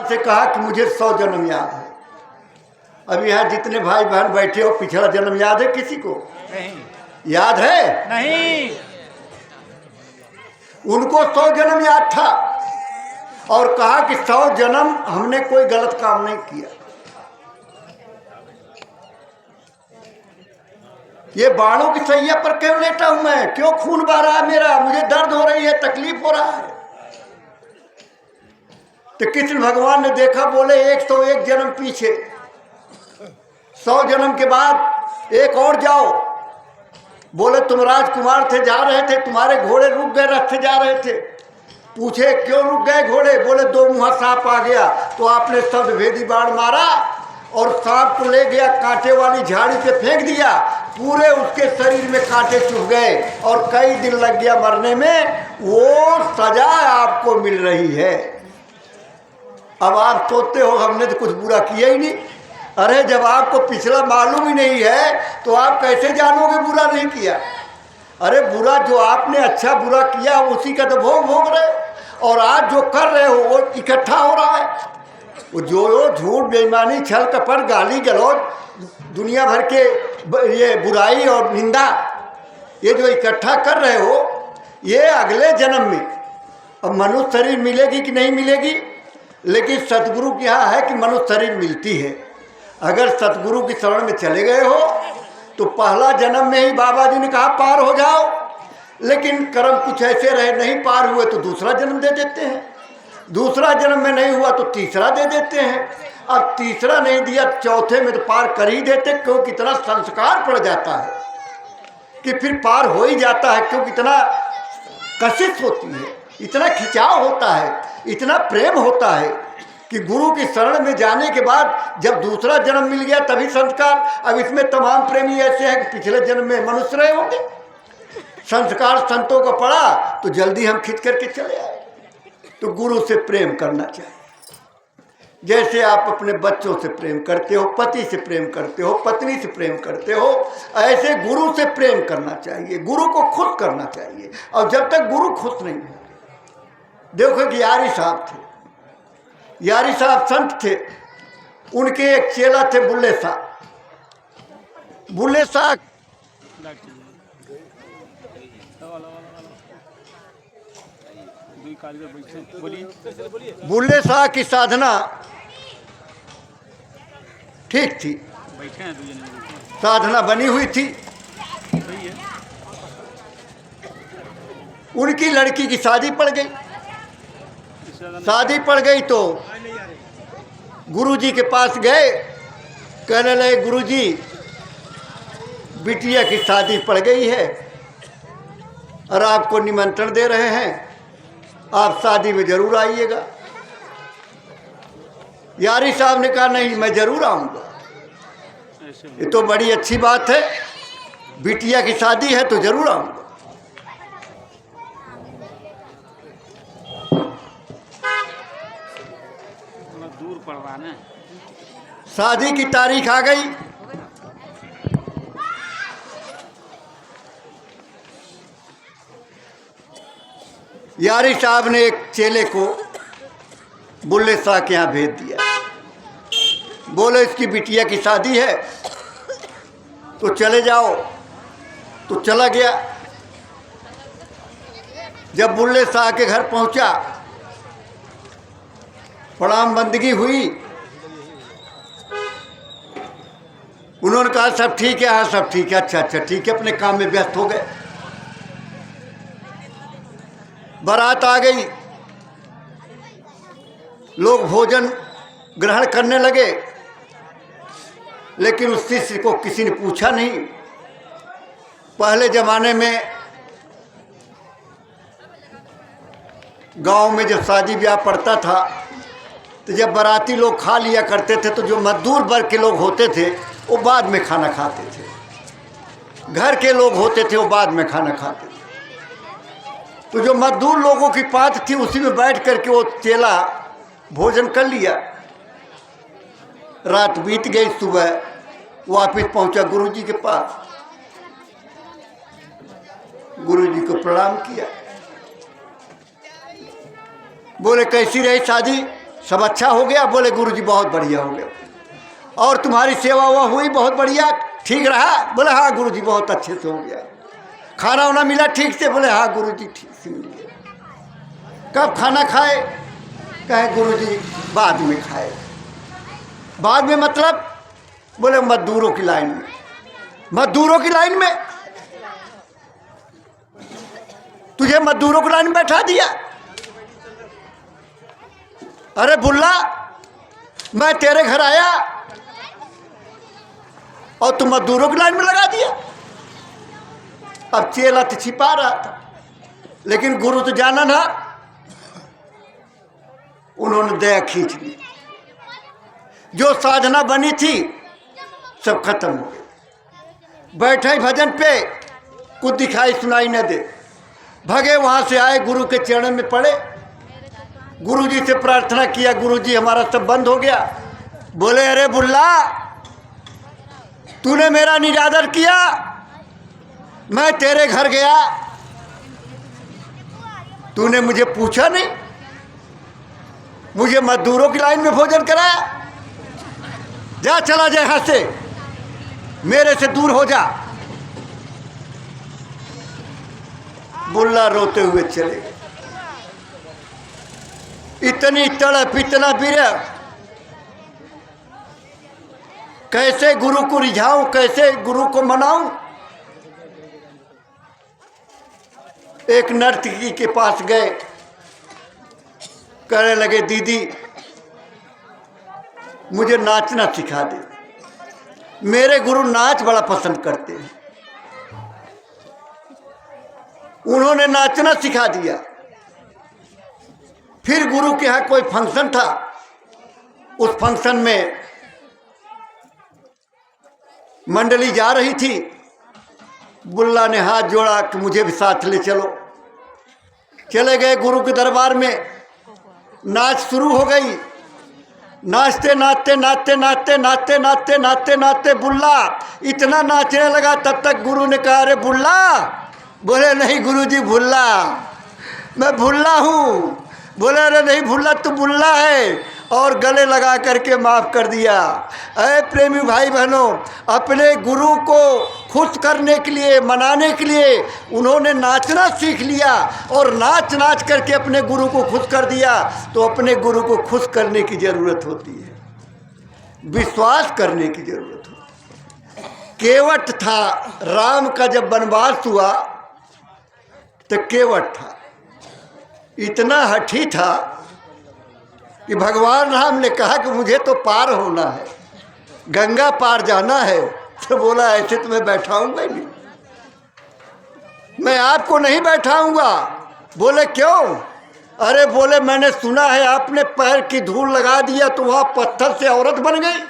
से कहा कि मुझे 100 जन्म याद है। अब यहाँ जितने भाई बहन बैठे हो, पिछला जन्म याद है किसी को? नहीं। याद है? नहीं। उनको 100 जन्म याद था और कहा कि 100 जन्म हमने कोई गलत काम नहीं किया। ये बाणों की सैया पर क्यों लेटा हूं मैं? क्यों खून बह रहा है मेरा? मुझे दर्द हो रही है, तकलीफ हो रहा है। तो कृष्ण भगवान ने देखा, बोले 101 जन्म पीछे, 100 जन्म के बाद एक और जाओ। बोले तुम राजकुमार थे, जा रहे थे, तुम्हारे घोड़े रुक गए, रथ से जा रहे थे। पूछे क्यों रुक गए घोड़े? बोले 2 मुहा सांप आ गया, तो आपने शब्द भेदी बाण मारा और सांप को ले गया, कांटे वाली झाड़ी पे फेंक दिया। पूरे उसके शरीर में कांटे चुभ गए और कई दिन लग गया मरने में। वो सजा आपको मिल रही है। अब आप सोचते हो हमने तो कुछ बुरा किया ही नहीं। अरे जब आपको पिछला मालूम ही नहीं है तो आप कैसे जानोगे बुरा नहीं किया? अरे बुरा जो आपने अच्छा बुरा किया उसी का तो भोग भोग रहे, और आज जो कर रहे हो वो इकट्ठा हो रहा है। वो जो झूठ बेईमानी छल कपट गाली गलौज दुनिया भर के ये बुराई और निंदा, ये जो इकट्ठा कर रहे हो, ये अगले जन्म में अब मनुष्य शरीर मिलेगी कि नहीं मिलेगी? लेकिन सतगुरु के यहाँ है कि मनुष्य शरीर मिलती है। अगर सतगुरु की शरण में चले गए हो तो पहला जन्म में ही बाबा जी ने कहा पार हो जाओ, लेकिन कर्म कुछ ऐसे रहे नहीं पार हुए तो दूसरा जन्म दे देते हैं, दूसरा जन्म में नहीं हुआ तो तीसरा दे देते हैं। अब तीसरा नहीं दिया, चौथे में तो पार कर ही देते, क्योंकि इतना संस्कार पड़ जाता है कि फिर पार हो ही जाता है, क्योंकि इतना कशिश होती है, इतना खिंचाव होता है, इतना प्रेम होता है कि गुरु की शरण में जाने के बाद जब दूसरा जन्म मिल गया तभी संस्कार। अब इसमें तमाम प्रेमी ऐसे हैं कि पिछले जन्म में मनुष्य रहे होंगे, संस्कार संतों को पड़ा तो जल्दी हम खिंच करके चले आए। तो गुरु से प्रेम करना चाहिए, जैसे आप अपने बच्चों से प्रेम करते हो, पति से प्रेम करते हो, पत्नी से प्रेम करते हो, ऐसे गुरु से प्रेम करना चाहिए, गुरु को खुश करना चाहिए। और जब तक गुरु खुश नहीं है, देखो कि यारी साहब थे, यारी साहब संत थे, उनके एक चेला थे बुल्ले साहब। बुल्ले साहब बुल्ले शाह की साधना ठीक थी, साधना बनी हुई थी। उनकी लड़की की शादी पड़ गई, शादी पड़ गई तो गुरुजी के पास गए, कहने लगे गुरुजी बिटिया की शादी पड़ गई है और आपको निमंत्रण दे रहे हैं, आप शादी में जरूर आइएगा। यारी साहब ने कहा नहीं, मैं जरूर आऊँगा। ये तो बड़ी अच्छी बात है, बिटिया की शादी है तो जरूर आऊँगा। दूर पड़वाना, शादी की तारीख आ गई, यारी साहब ने एक चेले को बुल्ले शाह के यहाँ भेज दिया। बोले इसकी बिटिया की शादी है तो चले जाओ। तो चला गया। जब बुल्ले शाह के घर पहुंचा, प्रणाम बंदगी हुई, उन्होंने कहा सब ठीक है? हाँ सब ठीक है। अच्छा अच्छा ठीक है। अपने काम में व्यस्त हो गए। बारात आ गई, लोग भोजन ग्रहण करने लगे, लेकिन उस शिष्य को किसी ने पूछा नहीं। पहले जमाने में गांव में जब शादी ब्याह पड़ता था तो जब बाराती लोग खा लिया करते थे तो जो मजदूर वर्ग के लोग होते थे वो बाद में खाना खाते थे, घर के लोग होते थे वो बाद में खाना खाते थे। तो जो मजदूर लोगों की पात थी उसी में बैठ करके वो चेला भोजन कर लिया। रात बीत गई, सुबह वापिस पहुंचा गुरुजी के पास, गुरुजी को प्रणाम किया। बोले कैसी रही शादी? सब अच्छा हो गया? बोले गुरुजी बहुत बढ़िया हो गया। और तुम्हारी सेवा हुआ हुई बहुत बढ़िया, ठीक रहा? बोले हाँ गुरुजी बहुत अच्छे से हो गया। खाना वाना मिला ठीक से? बोले हाँ गुरुजी ठीक से मिल गया। कब खाना खाए? कहे गुरुजी बाद में खाए। बाद में मतलब? बोले मजदूरों की लाइन में। मजदूरों की लाइन में? तुझे मजदूरों की लाइन में बैठा दिया? अरे बुल्ला, मैं तेरे घर आया और तुम मजदूरों की लाइन में लगा दिया। अब चेला तो छिपा रहा था, लेकिन गुरु तो जाना ना, उन्होंने दया खींच ली। जो साधना बनी थी सब खत्म हो गई। बैठे भजन पे, कुछ दिखाई सुनाई न दे, भगे वहां से आए, गुरु के चरण में पड़े, गुरुजी से प्रार्थना किया, गुरुजी हमारा सब बंद हो गया। बोले अरे बुल्ला, तूने मेरा निरादर किया, मैं तेरे घर गया, तूने मुझे पूछा नहीं, मुझे मजदूरों की लाइन में भोजन कराया। जा चला जा यहां से, मेरे से दूर हो जा। बुल्ला रोते हुए चले गए। इतनी तड़प, इतना विरह, कैसे गुरु को रिझाऊं, कैसे गुरु को मनाऊं। एक नर्तकी के पास गए, कहने लगे दीदी मुझे नाचना सिखा दे। मेरे गुरु नाच बड़ा पसंद करते हैं। उन्होंने नाचना सिखा दिया। फिर गुरु के यहाँ कोई फंक्शन था, उस फंक्शन में मंडली जा रही थी। बुल्ला ने हाथ जोड़ा कि मुझे भी साथ ले चलो। चले गए गुरु के दरबार में। नाच शुरू हो गई। नाचते नाचते नाचते नाचते नाचते नाचते नाचते नाचते बुल्ला इतना नाचने लगा, तब तक गुरु ने कहा अरे बुल्ला। बोले नहीं गुरुजी भुल्ला, मैं भुल्ला हूँ। बोले अरे नहीं भुल्ला, तू बुल्ला है। और गले लगा करके माफ़ कर दिया। अरे प्रेमी भाई बहनों, अपने गुरु को खुश करने के लिए, मनाने के लिए उन्होंने नाचना सीख लिया और नाच नाच करके अपने गुरु को खुश कर दिया। तो अपने गुरु को खुश करने की ज़रूरत होती है, विश्वास करने की ज़रूरत होती है। केवट था, राम का जब वनवास हुआ तो केवट था, इतना हठी था कि भगवान राम ने कहा कि मुझे तो पार होना है, गंगा पार जाना है। तो बोला ऐसे तो मैं बैठाऊंगा ही नहीं, मैं आपको नहीं बैठाऊंगा। बोले क्यों? अरे बोले मैंने सुना है आपने पैर की धूल लगा दिया तो वहाँ पत्थर से औरत बन गई,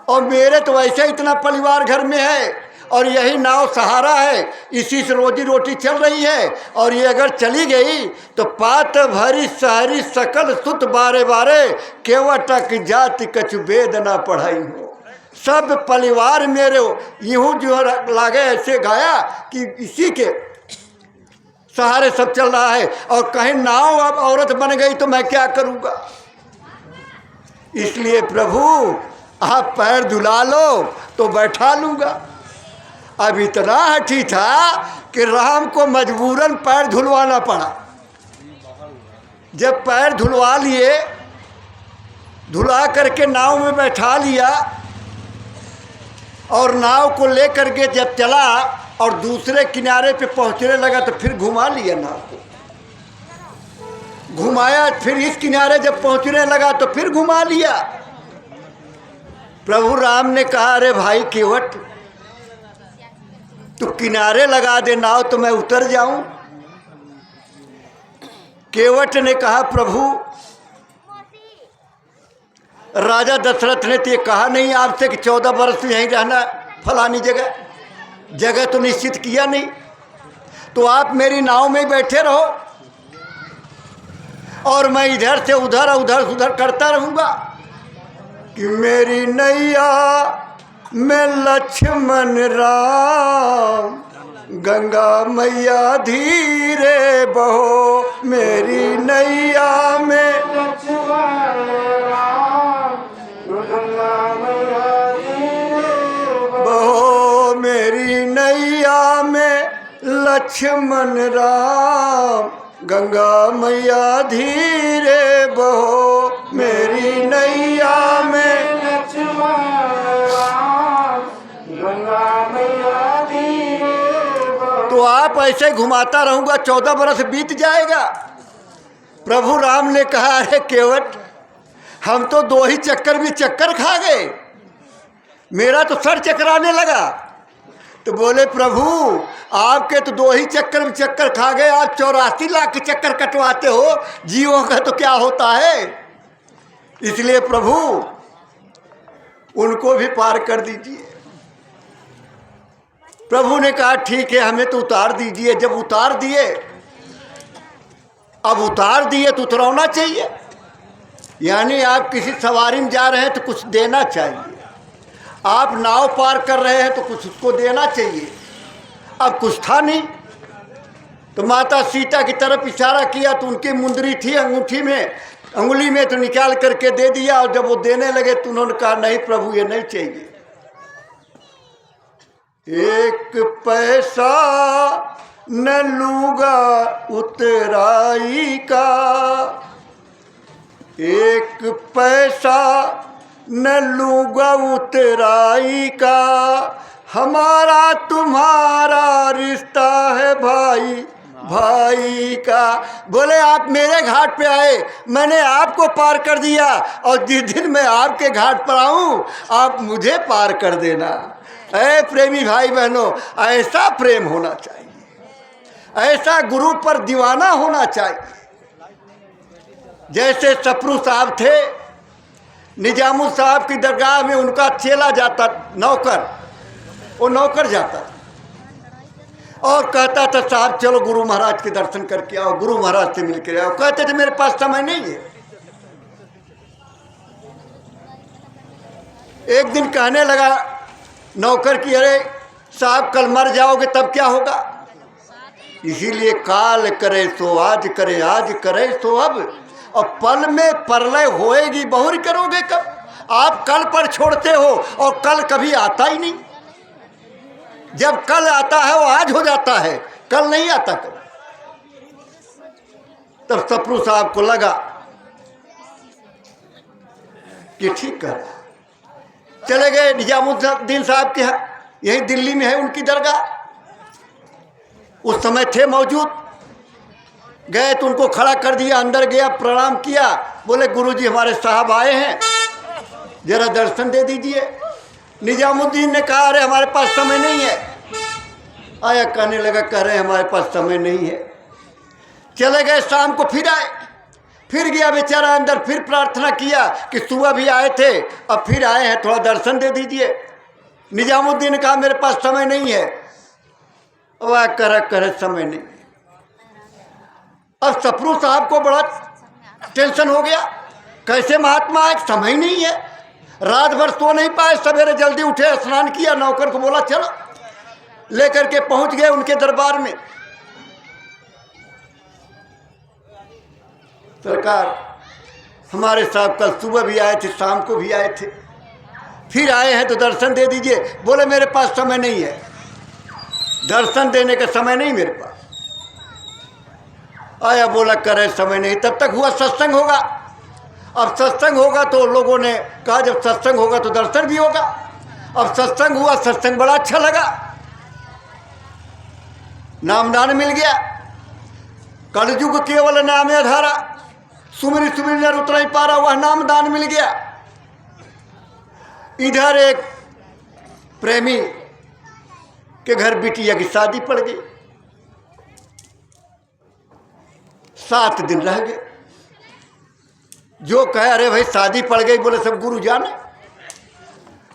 और मेरे तो वैसे इतना परिवार घर में है और यही नाव सहारा है, इसी से रोजी रोटी चल रही है। और ये अगर चली गई तो पात भरी शहरी सकल सुत बारे बारे, केवटक जाति कछु वेद ना पढ़ाई हो। सब परिवार मेरे यूं जो लागे ऐसे गाया कि इसी के सहारे सब चल रहा है, और कहीं नाव अब औरत बन गई तो मैं क्या करूँगा। इसलिए प्रभु आप पैर धुला लो तो बैठा लूँगा। अब इतना हठी था कि राम को मजबूरन पैर धुलवाना पड़ा। जब पैर धुलवा लिए, धुला करके नाव में बैठा लिया और नाव को लेकर के जब चला और दूसरे किनारे पे पहुंचने लगा तो फिर घुमा लिया नाव को, घुमाया। फिर इस किनारे जब पहुंचने लगा तो फिर घुमा लिया। प्रभु राम ने कहा अरे भाई केवट, तो किनारे लगा दे नाव तो मैं उतर जाऊं। केवट ने कहा प्रभु राजा दशरथ ने तो ये कहा नहीं आपसे कि 14 वर्ष यहीं रहना फलानी जगह, जगह तो निश्चित किया नहीं, तो आप मेरी नाव में बैठे रहो और मैं इधर से उधर उधर उधर करता रहूँगा कि मेरी नैया में लक्ष्मण राम गंगा मैया धीरे बहो मेरी नैया में, बहो मेरी नैया में लक्ष्मण राम, गंगा मैया धीरे बहो मेरी नैया में, गंगा मैया धीरे बहो। तो आप ऐसे घुमाता रहूंगा 14 बरस बीत जाएगा। प्रभु राम ने कहा है केवट, हम तो 2 ही चक्कर में चक्कर खा गए, मेरा तो सर चकराने लगा। तो बोले प्रभु आपके तो 2 ही चक्कर में चक्कर खा गए, आप 84 लाख के चक्कर कटवाते हो, जीवों का तो क्या होता है। इसलिए प्रभु उनको भी पार कर दीजिए। प्रभु ने कहा ठीक है हमें तो उतार दीजिए। जब उतार दिए, अब उतार दिए तो उतरना चाहिए, यानी आप किसी सवारी में जा रहे हैं तो कुछ देना चाहिए, आप नाव पार कर रहे हैं तो कुछ उसको देना चाहिए। अब कुछ था नहीं, तो माता सीता की तरफ इशारा किया तो उनकी मुंदरी थी अंगूठी में, अंगुली में, तो निकाल करके दे दिया। और जब वो देने लगे तो उन्होंने कहा नहीं प्रभु ये नहीं चाहिए, 1 पैसा न लूंगा उतराई का, 1 पैसा न लूंगा उतराई का, हमारा तुम्हारा रिश्ता है भाई भाई का। बोले आप मेरे घाट पे आए, मैंने आपको पार कर दिया, और जिस दिन मैं आपके घाट पर आऊं आप मुझे पार कर देना। ऐ प्रेमी भाई बहनों, ऐसा प्रेम होना चाहिए, ऐसा गुरु पर दीवाना होना चाहिए। जैसे सप्रू साहब थे, निजामुल साहब की दरगाह में उनका चेला जाता, नौकर, वो नौकर जाता और कहता था साहब चलो गुरु महाराज के दर्शन करके आओ, गुरु महाराज से मिल के आओ। कहते थे मेरे पास समय नहीं है। एक दिन कहने लगा नौकर की, अरे साहब कल मर जाओगे तब क्या होगा। इसीलिए काल करे सो आज करे, आज करे सो अब, और पल में परलय होएगी बहुरी करोगे कब। आप कल पर छोड़ते हो और कल कभी आता ही नहीं। जब कल आता है वो आज हो जाता है, कल नहीं आता कल। तब सप्रू साहब को लगा कि ठीक है, चले गए निजामुद्दीन साहब के यहाँ, यही दिल्ली में है उनकी दरगाह। उस समय थे मौजूद, गए तो उनको खड़ा कर दिया, अंदर गया, प्रणाम किया, बोले गुरुजी हमारे साहब आए हैं, जरा दर्शन दे दीजिए। निजामुद्दीन ने कहा अरे हमारे पास समय नहीं है। आया कहने लगा, कह रहे हमारे पास समय नहीं है। चले गए, शाम को फिर आए, फिर गया बेचारा अंदर, फिर प्रार्थना किया कि सुबह भी आए थे अब फिर आए हैं, थोड़ा दर्शन दे दीजिए। निजामुद्दीन ने कहा मेरे पास समय नहीं है। वह करे समय नहीं। अब सप्रू साहब को बड़ा टेंशन हो गया, कैसे महात्मा है, समय नहीं है। रात भर सो नहीं पाए, सवेरे जल्दी उठे, स्नान किया, नौकर को बोला चलो, लेकर के पहुंच गए उनके दरबार में। सरकार हमारे साहब कल सुबह भी आए थे, शाम को भी आए थे, फिर आए हैं तो दर्शन दे दीजिए। बोले मेरे पास समय नहीं है, दर्शन देने का समय नहीं मेरे पास। आया बोला करे समय नहीं। तब तक हुआ सत्संग होगा। अब सत्संग होगा तो लोगों ने कहा जब सत्संग होगा तो दर्शन भी होगा। अब सत्संग हुआ, सत्संग बड़ा अच्छा लगा, नामदान मिल गया। कलयुग केवल नाम आधारा, सुमिर सुमिर नर उतर ही पारा, वह नामदान मिल गया। इधर एक प्रेमी के घर बिटिया की शादी पड़ गई। 7 दिन रह गए। जो कहे अरे भाई शादी पड़ गई, बोले सब गुरु जाने।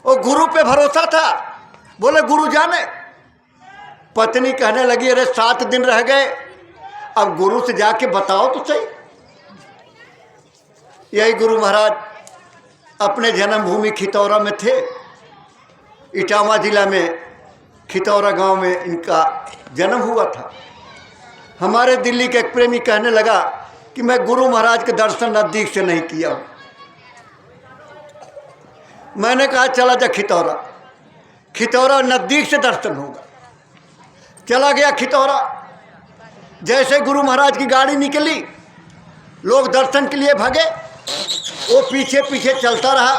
और गुरु पे भरोसा था, बोले गुरु जाने। पत्नी कहने लगी अरे 7 दिन रह गए, अब गुरु से जाके बताओ तो सही। यही गुरु महाराज अपने जन्मभूमि खितौरा में थे, इटावा जिला में खितौरा गांव में इनका जन्म हुआ था। हमारे दिल्ली के एक प्रेमी कहने लगा कि मैं गुरु महाराज के दर्शन नज़दीक से नहीं किया हूँ। मैंने कहा चला जा खितौरा, खितौरा नज़दीक से दर्शन होगा। चला गया खितौरा। जैसे गुरु महाराज की गाड़ी निकली, लोग दर्शन के लिए भागे, वो पीछे पीछे चलता रहा।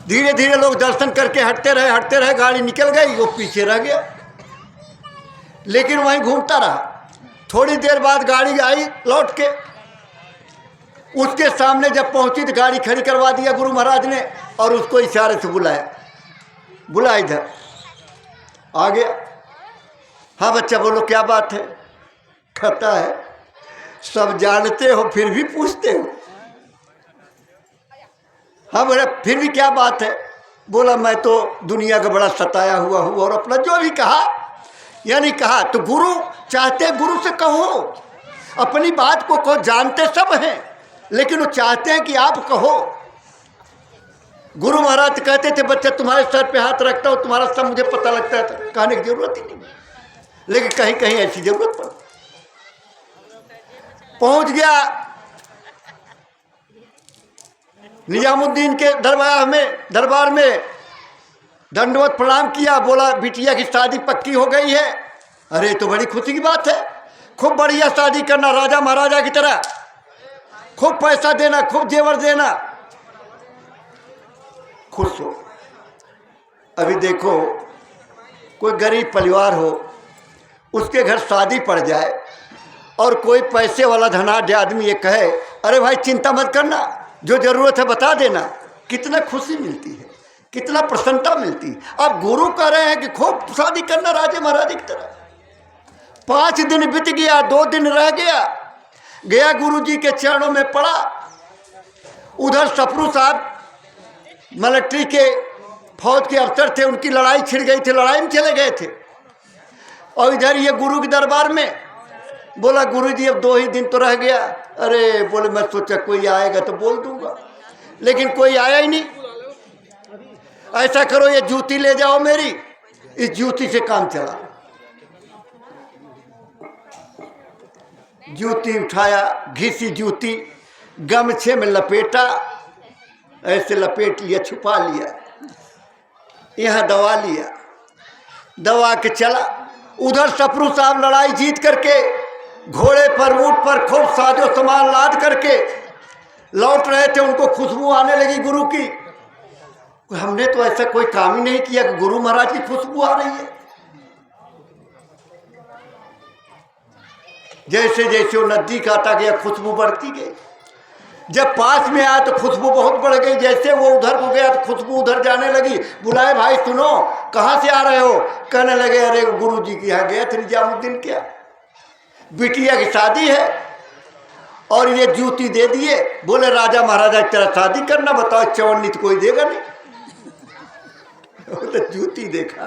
धीरे धीरे लोग दर्शन करके हटते रहे, गाड़ी निकल गई, वो पीछे रह गया, लेकिन वहीं घूमता रहा। थोड़ी देर बाद गाड़ी आई लौट के, उसके सामने जब पहुंची तो गाड़ी खड़ी करवा दिया गुरु महाराज ने और उसको इशारे से बुलाया, बुला इधर। आ गया। हाँ बच्चा बोलो क्या बात है? कहता है सब जानते हो फिर भी पूछते हो। हाँ बोला फिर भी क्या बात है? बोला मैं तो दुनिया का बड़ा सताया हुआ हूँ। और अपना जो भी कहा, यानी कहा तो गुरु चाहते गुरु से कहो, अपनी बात को कहो। जानते सब हैं लेकिन वो चाहते हैं कि आप कहो। गुरु महाराज कहते थे बच्चा तुम्हारे सर पे हाथ रखता हूँ, तुम्हारा सब मुझे पता लगता है। तो कहने की जरूरत ही नहीं, लेकिन कहीं कहीं ऐसी जरूरत पड़। पहुंच गया निजामुद्दीन के दरबार में दंडवत प्रणाम किया। बोला बिटिया की शादी पक्की हो गई है। अरे तो बड़ी खुशी की बात है, खूब बढ़िया शादी करना, राजा महाराजा की तरह, खूब पैसा देना, खूब जेवर देना, खुश हो। अभी देखो कोई गरीब परिवार हो, उसके घर शादी पड़ जाए और कोई पैसे वाला धनाढ़ आदमी ये कहे अरे भाई चिंता मत करना, जो जरूरत है बता देना, कितना खुशी मिलती है, कितना प्रसन्नता मिलती है। अब गुरु कह रहे हैं कि खूब शादी करना राजे महाराजे की तरह। 5 दिन बीत गया, 2 दिन रह गया गुरु जी के चरणों में पड़ा। उधर सफरू साहब मिलिट्री के फौज के अफसर थे, उनकी लड़ाई छिड़ गई थी, लड़ाई में चले गए थे। और इधर ये गुरु के दरबार में। बोला गुरु जी अब 2 ही दिन तो रह गया। अरे बोले मैं सोचा कोई आएगा तो बोल दूंगा, लेकिन कोई आया ही नहीं। ऐसा करो ये जूती ले जाओ मेरी, इस जूती से काम चला। जूती उठाया, घिसी जूती, गमछे में लपेटा, ऐसे लपेट लिया, छुपा लिया, यहाँ दबा लिया, दबा के चला। उधर सफरू साहब लड़ाई जीत करके घोड़े पर, ऊंट पर खूब साजो सामान लाद करके लौट रहे थे। उनको खुशबू आने लगी गुरु की। हमने तो ऐसा कोई काम ही नहीं किया कि गुरु महाराज की खुशबू आ रही है। जैसे जैसे वो नजदीक आता गया खुशबू बढ़ती गई। जब पास में आया तो खुशबू बहुत बढ़ गई। जैसे वो उधर को गया तो खुशबू उधर जाने लगी। बुलाए भाई सुनो कहाँ से आ रहे हो? कहने लगे अरे गुरु जी के यहाँ गया थे निजामुद्दीन, क्या बिटिया की शादी है और ये जूती दे दिए। बोले राजा महाराजा की तरह शादी करना, बताओ चवन्नी तो कोई देगा नहीं। तो जूती देखा।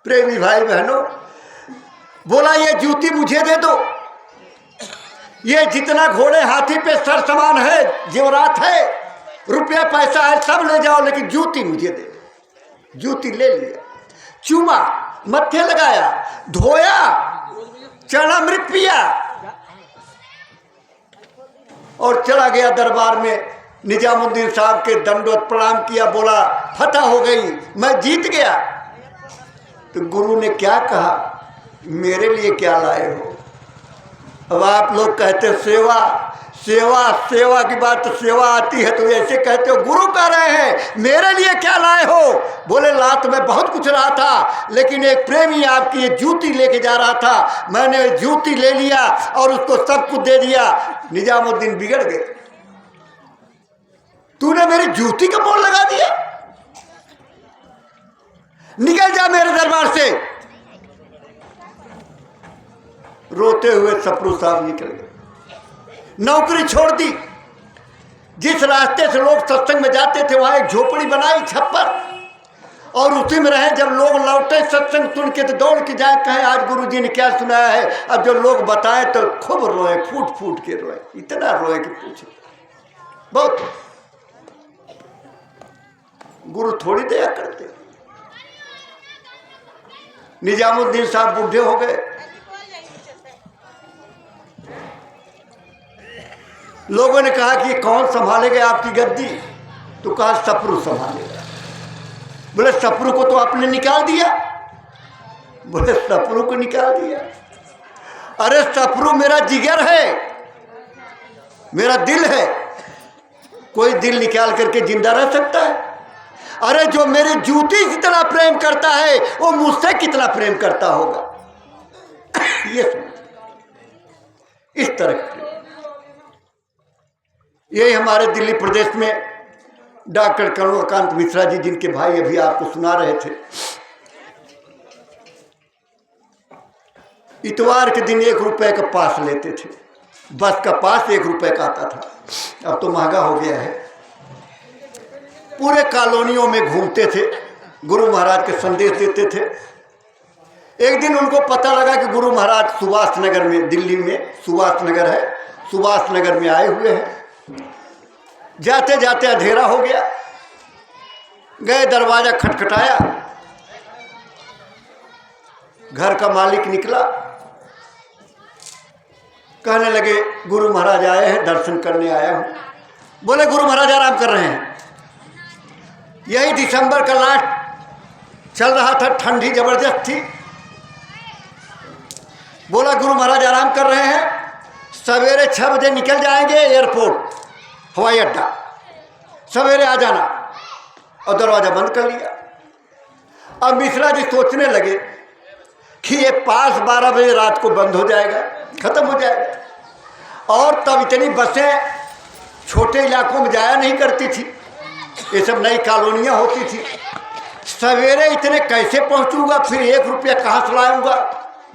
प्रेमी भाई बहनों, बोला ये जूती मुझे दे दो, ये जितना घोड़े हाथी पे सर सामान है, जेवरात है, रुपया पैसा है, सब ले जाओ, लेकिन जूती मुझे दे दो। जूती ले लिया, चूमा, मत्थे लगाया, धोया, चरणामृत पिया और चला गया दरबार में। निजामुद्दीन साहब के दंडवत प्रणाम किया। बोला फतह हो गई, मैं जीत गया। तो गुरु ने क्या कहा, मेरे लिए क्या लाए हो? अब आप लोग कहते हो सेवा सेवा सेवा की बात, तो सेवा आती है तो ऐसे कहते हो। गुरु कह रहे हैं मेरे लिए क्या लाए हो? बोले ला तो मैं बहुत कुछ रहा था, लेकिन एक प्रेमी आपकी ये जूती लेके जा रहा था, मैंने जूती ले लिया और उसको सब कुछ दे दिया। निजामुद्दीन बिगड़ गए, तूने मेरी जूती का मोल लगा दिया, निकल जा मेरे दरबार से। रोते हुए सफरू साहब निकल गए, नौकरी छोड़ दी। जिस रास्ते से लोग सत्संग में जाते थे वहां एक झोपड़ी बनाई, छप्पर, और उसी में रहे। जब लोग लौटे सत्संग सुन के तो दौड़ के जाए, कहे आज गुरुजी ने क्या सुनाया है। अब जो लोग बताए तो खूब रोए, फूट फूट के रोए, इतना रोए कि पूछो बहुत। गुरु थोड़ी दया करते, निजामुद्दीन साहब बूढ़े हो गए। लोगों ने कहा कि कौन संभालेगा आपकी गद्दी? तो कहा सप्रू संभालेगा। बोले सप्रू को तो आपने निकाल दिया। बोले सप्रू को निकाल दिया? अरे सप्रू मेरा जिगर है, मेरा दिल है। कोई दिल निकाल करके जिंदा रह सकता है? अरे जो मेरी जूती जितना प्रेम करता है वो मुझसे कितना प्रेम करता होगा। ये इस तरह का यही हमारे दिल्ली प्रदेश में डॉक्टर करुणाकांत मिश्रा जी, जिनके भाई अभी आपको सुना रहे थे, इतवार के दिन 1 रुपए का पास लेते थे। बस का पास 1 रुपए का आता था, अब तो महंगा हो गया है। पूरे कॉलोनियों में घूमते थे, गुरु महाराज के संदेश देते थे। एक दिन उनको पता लगा कि गुरु महाराज सुभाष नगर में, दिल्ली में सुभाष नगर है, सुभाष नगर में आए हुए हैं। जाते जाते अंधेरा हो गया, गए दरवाजा खटखटाया, घर का मालिक निकला, कहने लगे गुरु महाराज आए हैं, दर्शन करने आया हूं। बोले गुरु महाराज आराम कर रहे हैं। यही दिसंबर का लास्ट चल रहा था, ठंडी जबरदस्त थी। बोला गुरु महाराज आराम कर रहे हैं, सवेरे 6 बजे निकल जाएंगे एयरपोर्ट, हवाई अड्डा, सवेरे आ जाना। और दरवाजा बंद कर लिया। अब मिश्रा जी सोचने लगे कि ये पास 12 बजे रात को बंद हो जाएगा, खत्म हो जाएगा। और तब इतनी बसें छोटे इलाकों में जाया नहीं करती थी, ये सब नई कॉलोनियाँ होती थी। सवेरे इतने कैसे पहुँचूंगा, फिर 1 रुपया कहाँ से लाऊंगा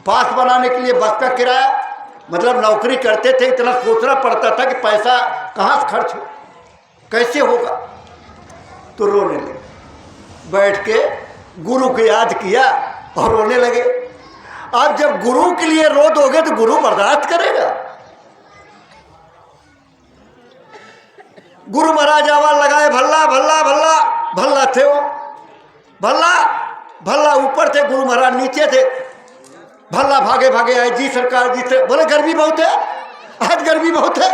पास बनाने के लिए, बस का किराया। मतलब नौकरी करते थे, इतना सोचना पड़ता था कि पैसा कहाँ से खर्च हो, कैसे होगा। तो रोने लगे, बैठ के गुरु को याद किया और रोने लगे। अब जब गुरु के लिए रो दोगे तो गुरु बर्दाश्त करेगा? गुरु महाराज आवाज लगाए, भल्ला भल्ला भल्ला। भल्ला थे वो, भल्ला भल्ला ऊपर थे, गुरु महाराज नीचे थे। भल्ला भागे भागे आए, जी सरकार जी से। बोले गर्मी बहुत है, आज गर्मी बहुत है,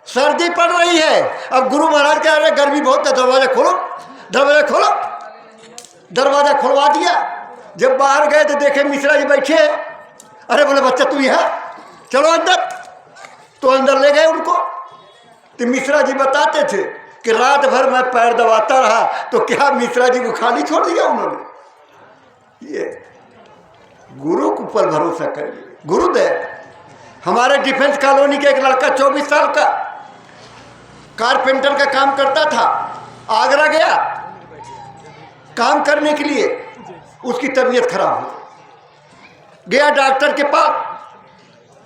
सर्दी पड़ रही है। अब गुरु महाराज कह रहे गर्मी बहुत है, दरवाजा खोलो, दरवाजा खोलो। दरवाजा खुलवा दिया। जब बाहर गए तो देखे मिश्रा जी बैठे। अरे बोले बच्चा तू यहाँ, चलो अंदर। तो अंदर ले गए उनको। तो मिश्रा जी बताते थे कि रात भर मैं पैर दबाता रहा, तो क्या मिश्रा जी को खाली छोड़ दिया उन्होंने? ये गुरु के ऊपर भरोसा करिए, गुरुदेव। हमारे डिफेंस कॉलोनी का एक लड़का 24 साल का कारपेंटर का काम करता था, आगरा गया काम करने के लिए, उसकी तबीयत खराब हो गया। डॉक्टर के पास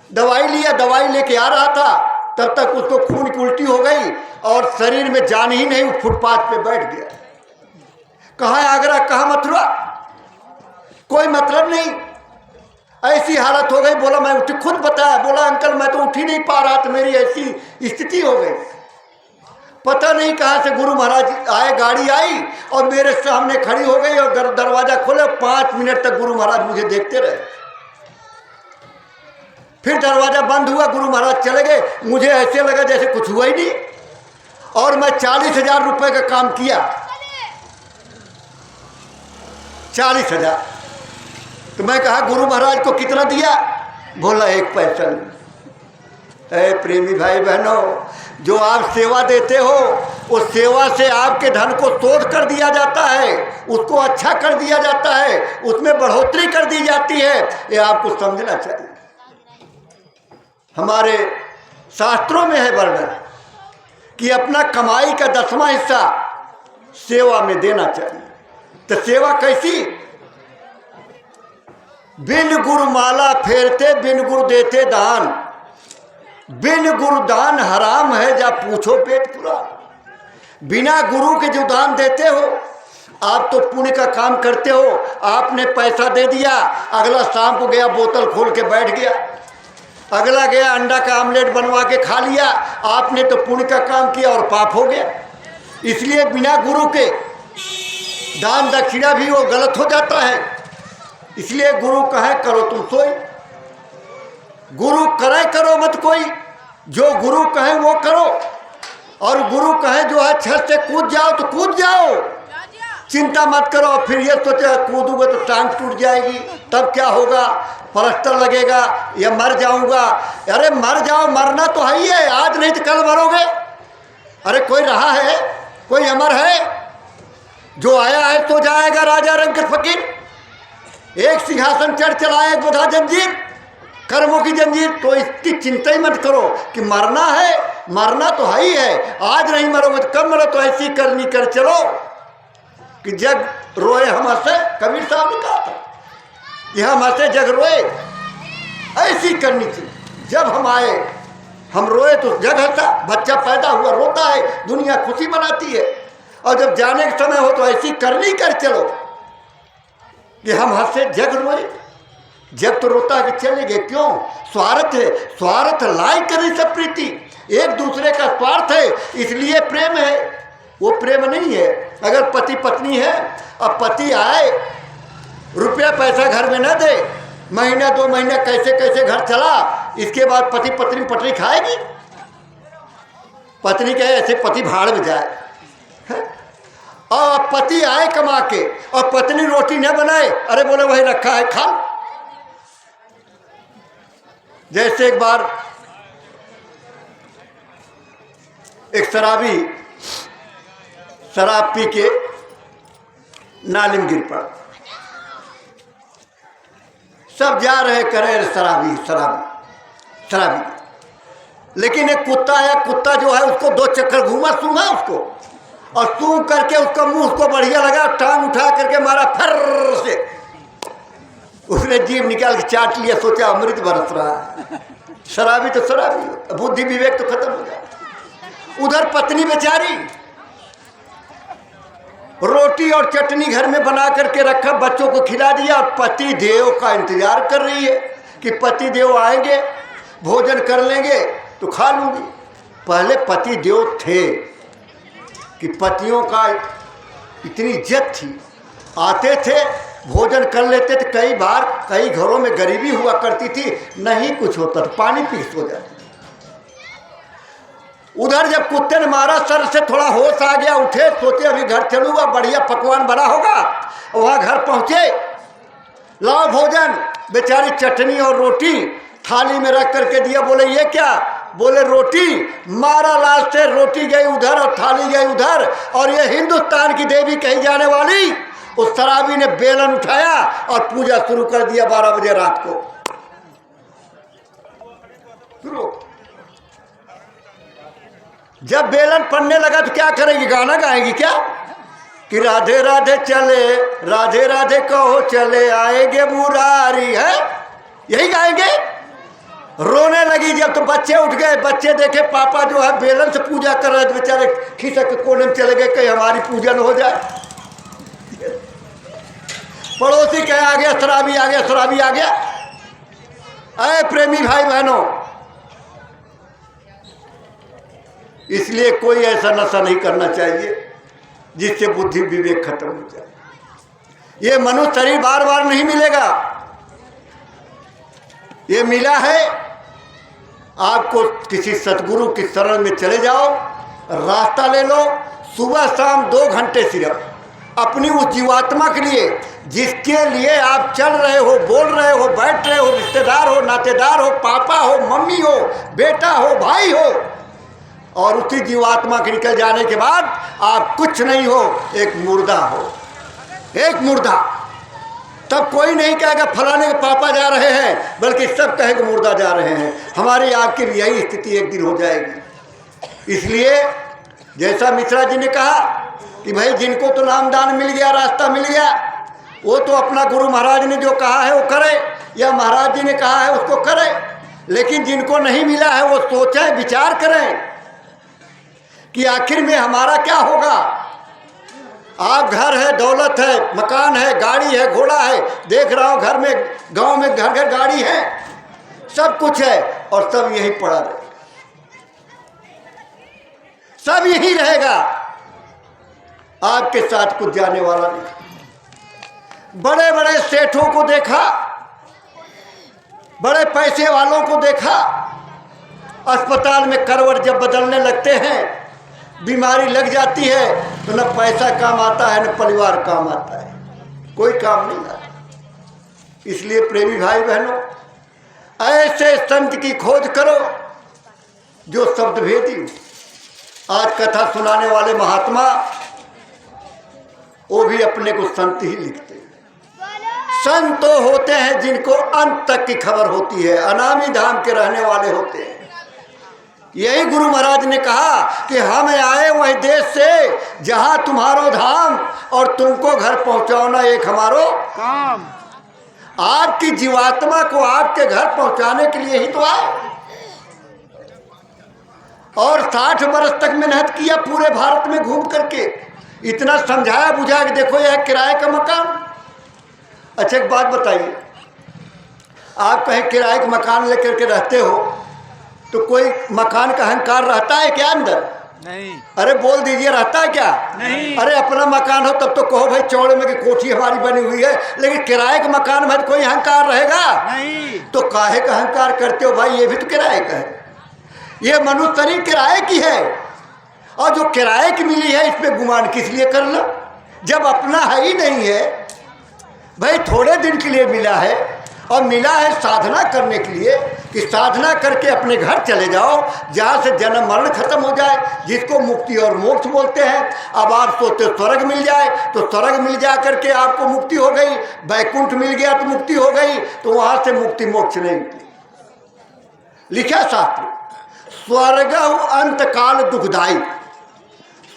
दवाई लिया, दवाई लेके आ रहा था, तब तक उसको खून की उल्टी हो गई और शरीर में जान ही नहीं, फुटपाथ पे बैठ गया। कहाँ आगरा, कहाँ मथुरा, कोई मतलब नहीं, ऐसी हालत हो गई। बोला मैं उठ, खुद बताया, बोला अंकल मैं तो उठ ही नहीं पा रहा था, मेरी ऐसी स्थिति हो गई। पता नहीं कहाँ से गुरु महाराज आए, गाड़ी आई और मेरे सामने खड़ी हो गई और दरवाजा खोले। 5 मिनट तक गुरु महाराज मुझे देखते रहे। फिर दरवाजा बंद हुआ, गुरु महाराज चले गए। मुझे ऐसे लगा जैसे कुछ हुआ ही नहीं। और मैं 40,000 रुपये का काम किया, 40,000। तो मैं कहा गुरु महाराज को कितना दिया? बोला 1 पैसा नहीं। ऐ प्रेमी भाई बहनों, जो आप सेवा देते हो उस सेवा से आपके धन को तोड़ कर दिया जाता है, उसको अच्छा कर दिया जाता है, उसमें बढ़ोतरी कर दी जाती है। ये आपको समझना चाहिए। हमारे शास्त्रों में है वर्णन कि अपना कमाई का 10वां हिस्सा सेवा में देना चाहिए। तो सेवा कैसी? बिन गुरु माला फेरते, बिन गुरु देते दान, बिन गुरु दान हराम है, जा पूछो पेट पूरा। बिना गुरु के जो दान देते हो, आप तो पुण्य का काम करते हो। आपने पैसा दे दिया, अगला शाम को गया बोतल खोल के बैठ गया, अगला गया अंडा का आमलेट बनवा के खा लिया। आपने तो पुण्य का काम किया और पाप हो गया। इसलिए बिना गुरु के दान दक्षिणा भी वो गलत हो जाता है। इसलिए गुरु कहे करो तुम सोई, गुरु करे करो मत कोई, जो गुरु कहे वो करो। और गुरु कहे जो है छत से कूद जाओ तो कूद जाओ, चिंता मत करो। फिर ये सोचे कूदूंगा तो टांग टूट जाएगी, तब क्या होगा, प्लास्टर लगेगा या मर जाऊंगा। अरे मर जाओ, मरना तो है ही है, आज नहीं तो कल मरोगे। अरे कोई रहा है, कोई अमर है? जो आया है तो जाएगा, राजा रंग के फकीर। एक सिंहासन चढ़ चलाए, एक बधा जंजीर, कर्मों की जंजीर। तो इसकी चिंता ही मत करो कि मरना है, मरना तो है ही है, आज नहीं मरोगे तो कब मरो। तो ऐसी करनी कर चलो कि जग रोए हम हंसे, कबीर साहब ने कहा था, कि हम हंसे जग रोए। ऐसी करनी थी, जब हम आए हम रोए तो जग हंसा, बच्चा पैदा हुआ रोता है, दुनिया खुशी मनाती है। और जब जाने का समय हो तो ऐसी करनी कर चलो कि हम हंसे जग रोए। जग तो रोता है कि चले गए, क्यों? स्वार्थ है, स्वार्थ लाई करी सब प्रीति, एक दूसरे का स्वार्थ है, इसलिए प्रेम है, वो प्रेम नहीं है। अगर पति पत्नी है, अब पति आए रुपया पैसा घर में न दे, महीना 2 महीने कैसे कैसे घर चला, इसके बाद पति पत्नी पटरी खाएगी? पत्नी कहे ऐसे पति भाड़ में जाए। और पति आए कमा के और पत्नी रोटी न बनाए, अरे बोले वही रखा है खा। जैसे एक बार एक शराबी शराब पी के नाली में गिर पड़ा। सब जा रहे करे शराबी शराबी शराबी, लेकिन एक कुत्ता आया, कुत्ता जो है उसको 2 चक्कर घूमा, सूंघा उसको, और सूंघ करके उसका मुंह उसको बढ़िया लगा, टांग उठा करके मारा फर से, उसने जीभ निकाल के चाट लिया, सोचा अमृत बरस रहा है। शराबी तो शराबी, बुद्धि विवेक तो खत्म हो गया। उधर पत्नी बेचारी रोटी और चटनी घर में बना करके रखा, बच्चों को खिला दिया, और पति देव का इंतजार कर रही है कि पति देव आएंगे, भोजन कर लेंगे तो खा लूंगी। पहले पति देव थे कि पतियों का इतनी इज्जत थी, आते थे भोजन कर लेते थे। कई बार कई घरों में गरीबी हुआ करती थी, नहीं कुछ होता तो पानी पी सो जाते। उधर जब कुत्ते ने मारा, सर से थोड़ा होश आ गया, उठे, सोचे अभी घर चलूंगा, बढ़िया पकवान बना होगा। वहाँ घर पहुँचे, लाओ भोजन, बेचारी चटनी और रोटी थाली में रख करके दिया। बोले ये क्या? बोले रोटी। मारा लाल से, रोटी गई उधर और थाली गई उधर। और ये हिंदुस्तान की देवी कही जाने वाली उस शराबी ने बेलन उठाया और पूजा शुरू कर दिया 12 बजे रात को। शुरू जब बेलन पड़ने लगा तो क्या करेगी? गाना गाएगी क्या कि राधे राधे चले, राधे राधे कहो चले आएंगे मुरारी, है यही गाएंगे? रोने लगी जब तो बच्चे उठ गए। बच्चे देखे पापा जो है बेलन से पूजा कर रहे थे, बेचारे खिसक के कोने में चले गए, कहीं हमारी पूजा न हो जाए। पड़ोसी कहे आ गया शराबी, आ गया शराबी, आ गया। अरे प्रेमी भाई बहनों, इसलिए कोई ऐसा नशा नहीं करना चाहिए जिससे बुद्धि विवेक खत्म हो जाए। ये मनुष्य शरीर बार बार नहीं मिलेगा, ये मिला है आपको। किसी सतगुरु की शरण में चले जाओ, रास्ता ले लो, सुबह शाम 2 घंटे सिर्फ अपनी उस जीवात्मा के लिए जिसके लिए आप चल रहे हो, बोल रहे हो, बैठ रहे हो, रिश्तेदार हो, नातेदार हो, पापा हो, मम्मी हो, बेटा हो, भाई हो, और उसी जीवात्मा के निकल जाने के बाद आप कुछ नहीं हो, एक मुर्दा हो, एक मुर्दा। तब कोई नहीं कहेगा फलाने के पापा जा रहे हैं, बल्कि सब कहेंगे मुर्दा जा रहे हैं। हमारी आपकी भी यही स्थिति एक दिन हो जाएगी। इसलिए जैसा मिश्रा जी ने कहा कि भाई जिनको तो नामदान मिल गया, रास्ता मिल गया, वो तो अपना गुरु महाराज ने जो कहा है वो करे, या महाराज जी ने कहा है उसको करे। लेकिन जिनको नहीं मिला है वो सोचें, विचार करें कि आखिर में हमारा क्या होगा। आप घर है, दौलत है, मकान है, गाड़ी है, घोड़ा है, देख रहा हूँ घर में, गांव में घर घर गाड़ी है, सब कुछ है, और सब यही पड़ा रहे, सब यही रहेगा, आपके साथ कुछ जाने वाला नहीं। बड़े बड़े सेठों को देखा, बड़े पैसे वालों को देखा, अस्पताल में करवट जब बदलने लगते हैं, बीमारी लग जाती है तो न पैसा काम आता है न परिवार काम आता है, कोई काम नहीं आता। इसलिए प्रेमी भाई बहनों, ऐसे संत की खोज करो जो शब्द भेदी। आज कथा सुनाने वाले महात्मा वो भी अपने को संत ही लिखते हैं। संत तो होते हैं जिनको अंत तक की खबर होती है, अनामी धाम के रहने वाले होते हैं। यही गुरु महाराज ने कहा कि हम आए वही देश से जहां तुम्हारो धाम और तुमको घर पहुंचाना एक हमारो काम। आपकी जीवात्मा को आपके घर पहुंचाने के लिए ही तो आए। और 60 वर्ष तक मेहनत किया पूरे भारत में घूम करके, इतना समझाया बुझाया कि देखो यह किराए का मकान। अच्छा एक बात बताइए, आप कहीं किराए का मकान लेकर के रहते हो तो कोई मकान का अहंकार रहता है क्या अंदर? नहीं। अरे बोल दीजिए, रहता है क्या? नहीं। अरे अपना मकान हो तब तो कहो भाई चौड़े में कि कोठी हमारी बनी हुई है, लेकिन किराए का मकान में कोई अहंकार रहेगा? नहीं। तो काहे का अहंकार करते हो भाई? ये भी तो किराए का है, ये मनुष्य शरीर किराए की है, और जो किराए की मिली है इस पे गुमान किस लिए करना जब अपना है ही नहीं है। भाई थोड़े दिन के लिए मिला है, और मिला है साधना करने के लिए कि साधना करके अपने घर चले जाओ जहाँ से जन्म मरण खत्म हो जाए, जिसको मुक्ति और मोक्ष बोलते हैं। अब आप सोचते स्वर्ग मिल जाए तो स्वर्ग मिल जा करके आपको मुक्ति हो गई, वैकुंठ मिल गया तो मुक्ति हो गई, तो वहाँ से मुक्ति मोक्ष नहीं मिली। लिखा शास्त्र, स्वर्ग अंत काल दुखदाई।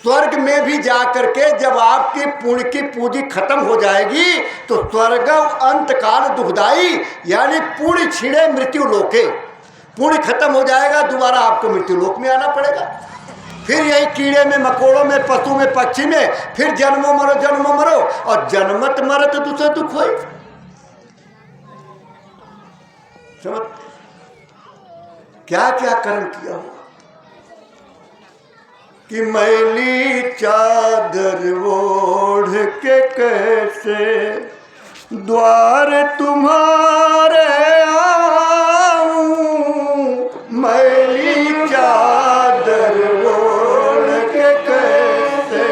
स्वर्ग में भी जा करके जब आपकी पुण्य की पूंजी खत्म हो जाएगी तो स्वर्ग अंत काल दुखदाई, यानी पुण्य छिड़े मृत्यु लोके, पुण्य खत्म हो जाएगा, दोबारा आपको मृत्यु लोक में आना पड़ेगा। फिर यही कीड़े में मकोड़ों में पशु में पक्षी में फिर जन्मों मरो, और जन्मत मरत दूसरे दुख हो। समझ क्या क्या कर्म किया हो कि मैली चादर ओढ़ के कैसे द्वार तुम्हारे आऊं, मैली चादर ओढ़ के कैसे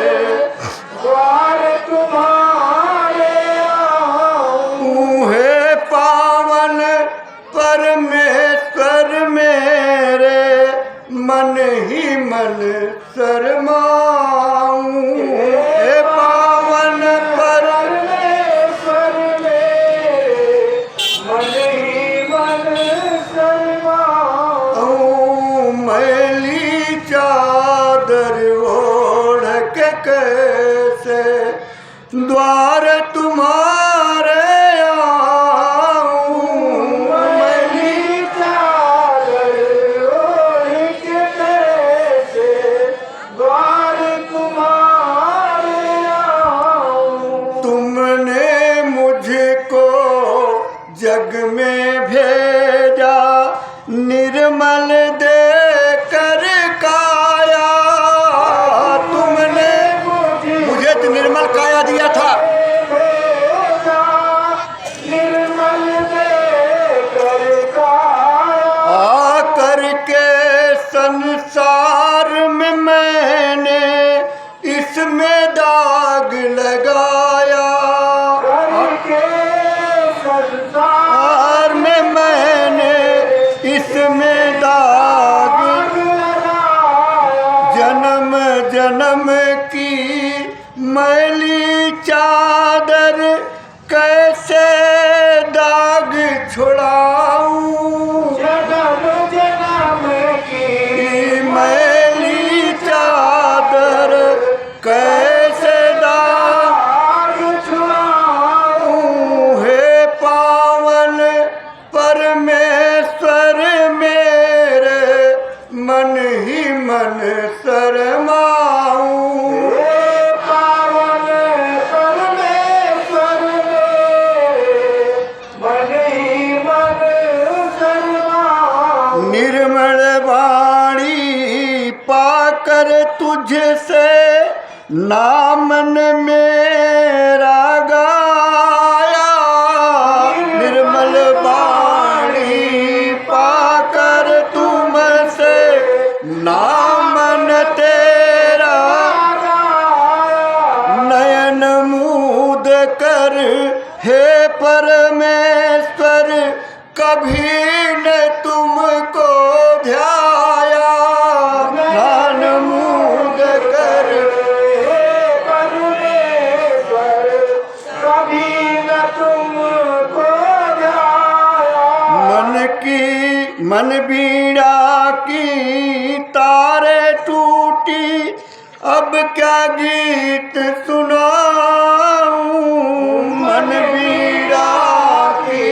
द्वार तुम्हारे आऊं। हे पावन परमेश्वर मेरे मन ही मन शर्माऊं। हे पावन परमेश्वर मेरे मन ही मन शर्माऊं। मैली चादर ओढ़ के कैसे द्वार तुम्हारे जग में भेजा निर्मल दे कर काया। तुमने मुझे तो निर्मल काया दिया था, निर्मल दे कर काया। आकर के संसार में मैंने इसमें दाग लगाया, संसार में मैंने इसमें दाग लगाया। जन्म जन्म की मैली चादर कैसे दाग छुड़ाऊं। जन्म जन्म की मैली चादर कैसे दाग छुड़ाऊं। हे पावन परमेश्वर मेरे मन ही मन शर्माऊं। हे पावन परमेश्वर मेरे मन ही मन शर्माऊं। निर्मल वाणी पाकर तुझसे नामन मेरा गा कभी न तुमको ध्याया, ध्यान मूंद कर परमेश्वर कभी न तुमको ध्याया। मन बीड़ा की तारे टूटी, अब क्या गीत सुनाऊं। मन बीड़ा की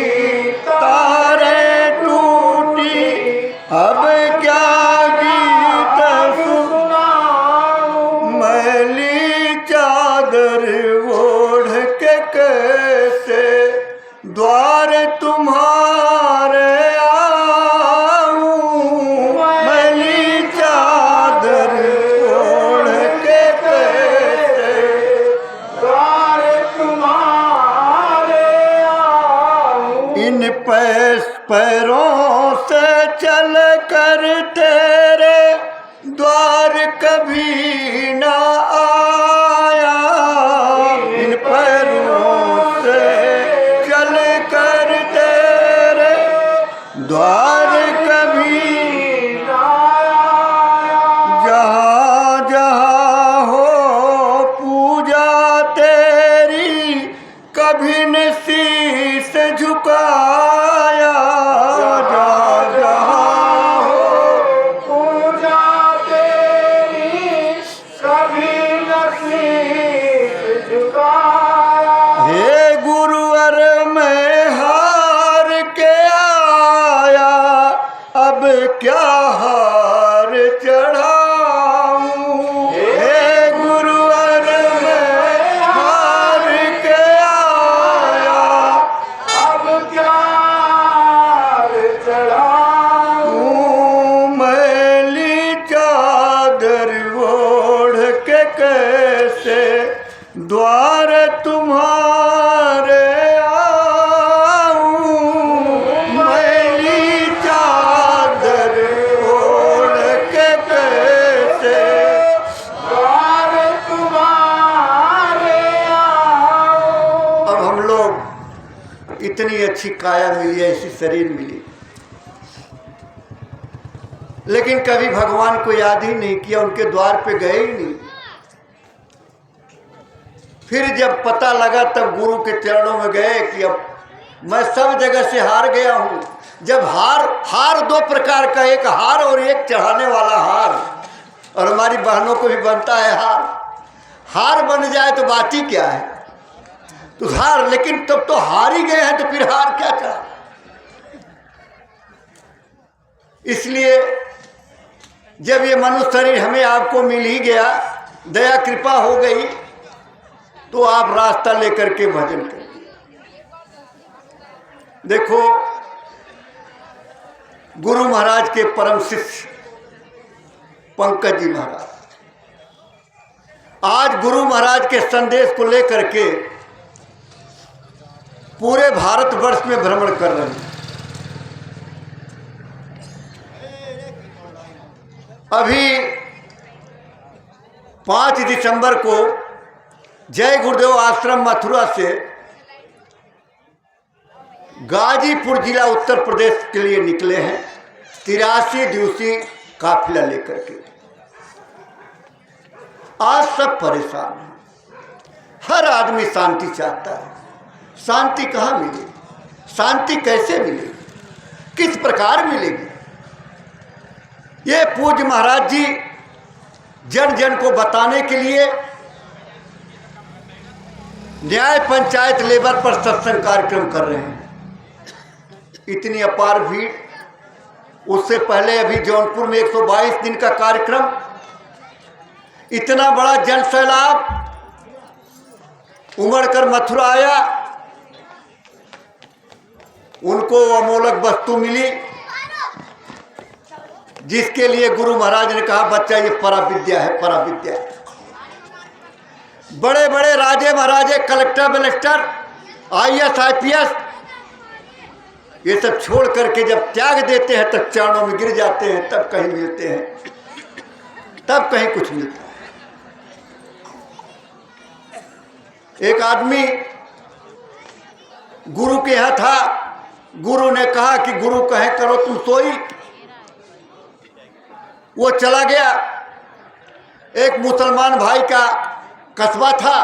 तारे टूटी, अब क्या गीत सुनाऊं। मैली चादर ओढ़ के कैसे द्वार तुम्हारे पैरों से चल कर तेरे द्वार कभी न आया। इन पैरों से चल कर तेरे द्वार कभी न आया। जहाँ जहाँ हो पूजा तेरी, कभी न शीस झुकाया। क्या हार चढ़ाऊं। हे गुरुवर मैं हार के आया, अब क्या हार चढ़ाऊं। मैली चादर ओढ़ के कैसे द्वार तुम्हारे इतनी अच्छी काया मिली, ऐसी शरीर मिली, लेकिन कभी भगवान को याद ही नहीं किया, उनके द्वार पे गए ही नहीं। फिर जब पता लगा तब गुरु के चरणों में गए कि अब मैं सब जगह से हार गया हूं। जब हार दो प्रकार का, एक हार और एक चढ़ाने वाला हार, और हमारी बहनों को भी बनता है हार बन जाए तो बात ही क्या है। तो हार, लेकिन तब तो हार ही गए हैं तो फिर हार क्या चढ़ा। इसलिए जब ये मनुष्य शरीर हमें आपको मिल ही गया, दया कृपा हो गई, तो आप रास्ता लेकर के भजन करिए। देखो, गुरु महाराज के परम शिष्य पंकज जी महाराज आज गुरु महाराज के संदेश को लेकर के पूरे भारतवर्ष में भ्रमण कर रहे हैं। अभी 5 दिसंबर को जय गुरुदेव आश्रम मथुरा से गाजीपुर जिला उत्तर प्रदेश के लिए निकले हैं 83 दिवसीय काफिला लेकर के। आज सब परेशान हैं, हर आदमी शांति चाहता है। शांति कहाँ मिलेगी, शांति कैसे मिलेगी, किस प्रकार मिलेगी। ये पूज्य महाराज जी जन जन को बताने के लिए न्याय पंचायत लेवल पर सत्संग कार्यक्रम कर रहे हैं। इतनी अपार भीड़, उससे पहले अभी जौनपुर में 122 दिन का कार्यक्रम, इतना बड़ा जन सैलाब उमड़कर मथुरा आया। उनको अमोलक वस्तु मिली, जिसके लिए गुरु महाराज ने कहा बच्चा ये पराविद्या है, पराविद्या है। बड़े बड़े राजे महाराजे, कलेक्टर मिनिस्टर, IAS IPS, ये सब छोड़ करके जब त्याग देते हैं तब चरणों में गिर जाते हैं, तब कहीं मिलते हैं, तब कहीं कुछ मिलता है। एक आदमी गुरु के यहाँ था, गुरु ने कहा कि गुरु कहे करो तुम सोई। वो चला गया। एक मुसलमान भाई का कस्बा था,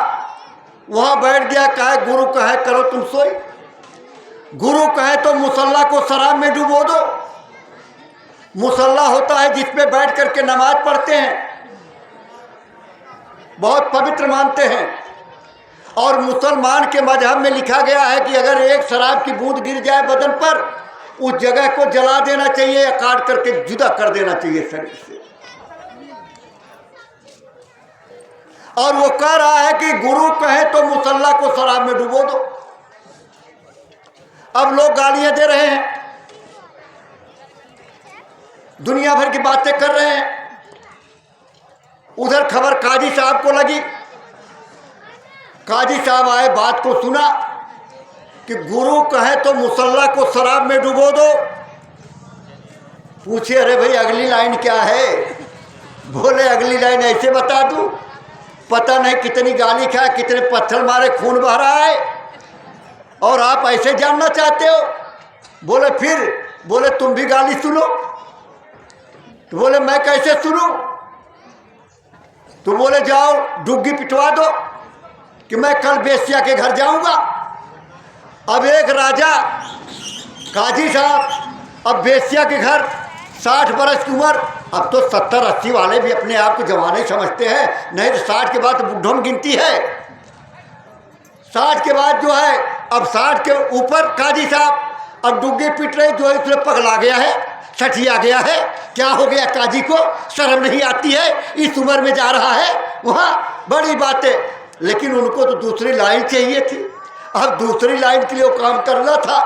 वहां बैठ गया, कहा गुरु कहे करो तुम सोई। गुरु कहे तो मुसल्ला को शराब में डुबो दो। मुसल्ला होता है जिसपे बैठ करके नमाज पढ़ते हैं, बहुत पवित्र मानते हैं। और मुसलमान के मजहब में लिखा गया है कि अगर एक शराब की बूंद गिर जाए बदन पर, उस जगह को जला देना चाहिए या काट करके जुदा कर देना चाहिए शरीर से। और वो कह रहा है कि गुरु कहे तो मुसल्ला को शराब में डुबो दो। अब लोग गालियां दे रहे हैं, दुनिया भर की बातें कर रहे हैं। उधर खबर काजी साहब को लगी। काजी साहब आए, बात को सुना कि गुरु कहे तो मुसल्ला को शराब में डुबो दो। पूछे अरे भाई अगली लाइन क्या है? बोले अगली लाइन ऐसे बता दूं, पता नहीं कितनी गाली खाए, कितने पत्थर मारे, खून बह रहा है, और आप ऐसे जानना चाहते हो? बोले फिर? बोले तुम भी गाली सुनो। तो बोले मैं कैसे सुनूं? तो बोले जाओ डुग्गी पिटवा दो कि मैं कल बेस्या के घर जाऊंगा। अब एक राजा काजी साहब अब बेस्या के घर, 60 बरस की उम्र, अब तो 70-80 वाले भी अपने आप को जवान ही समझते हैं, नहीं तो 60 के बाद तो बुढ़ों में गिनती है। 60 के बाद जो है, अब 60 के ऊपर काजी साहब अब डुग्गी पिट रहे, जो है उसने पगला गया है, सठिया गया है। क्या हो गया काजी को? शर्म नहीं आती है? इस उम्र में जा रहा है वहाँ, बड़ी बातें। लेकिन उनको तो दूसरी लाइन चाहिए थी। अब दूसरी लाइन के लिए वो काम करना था।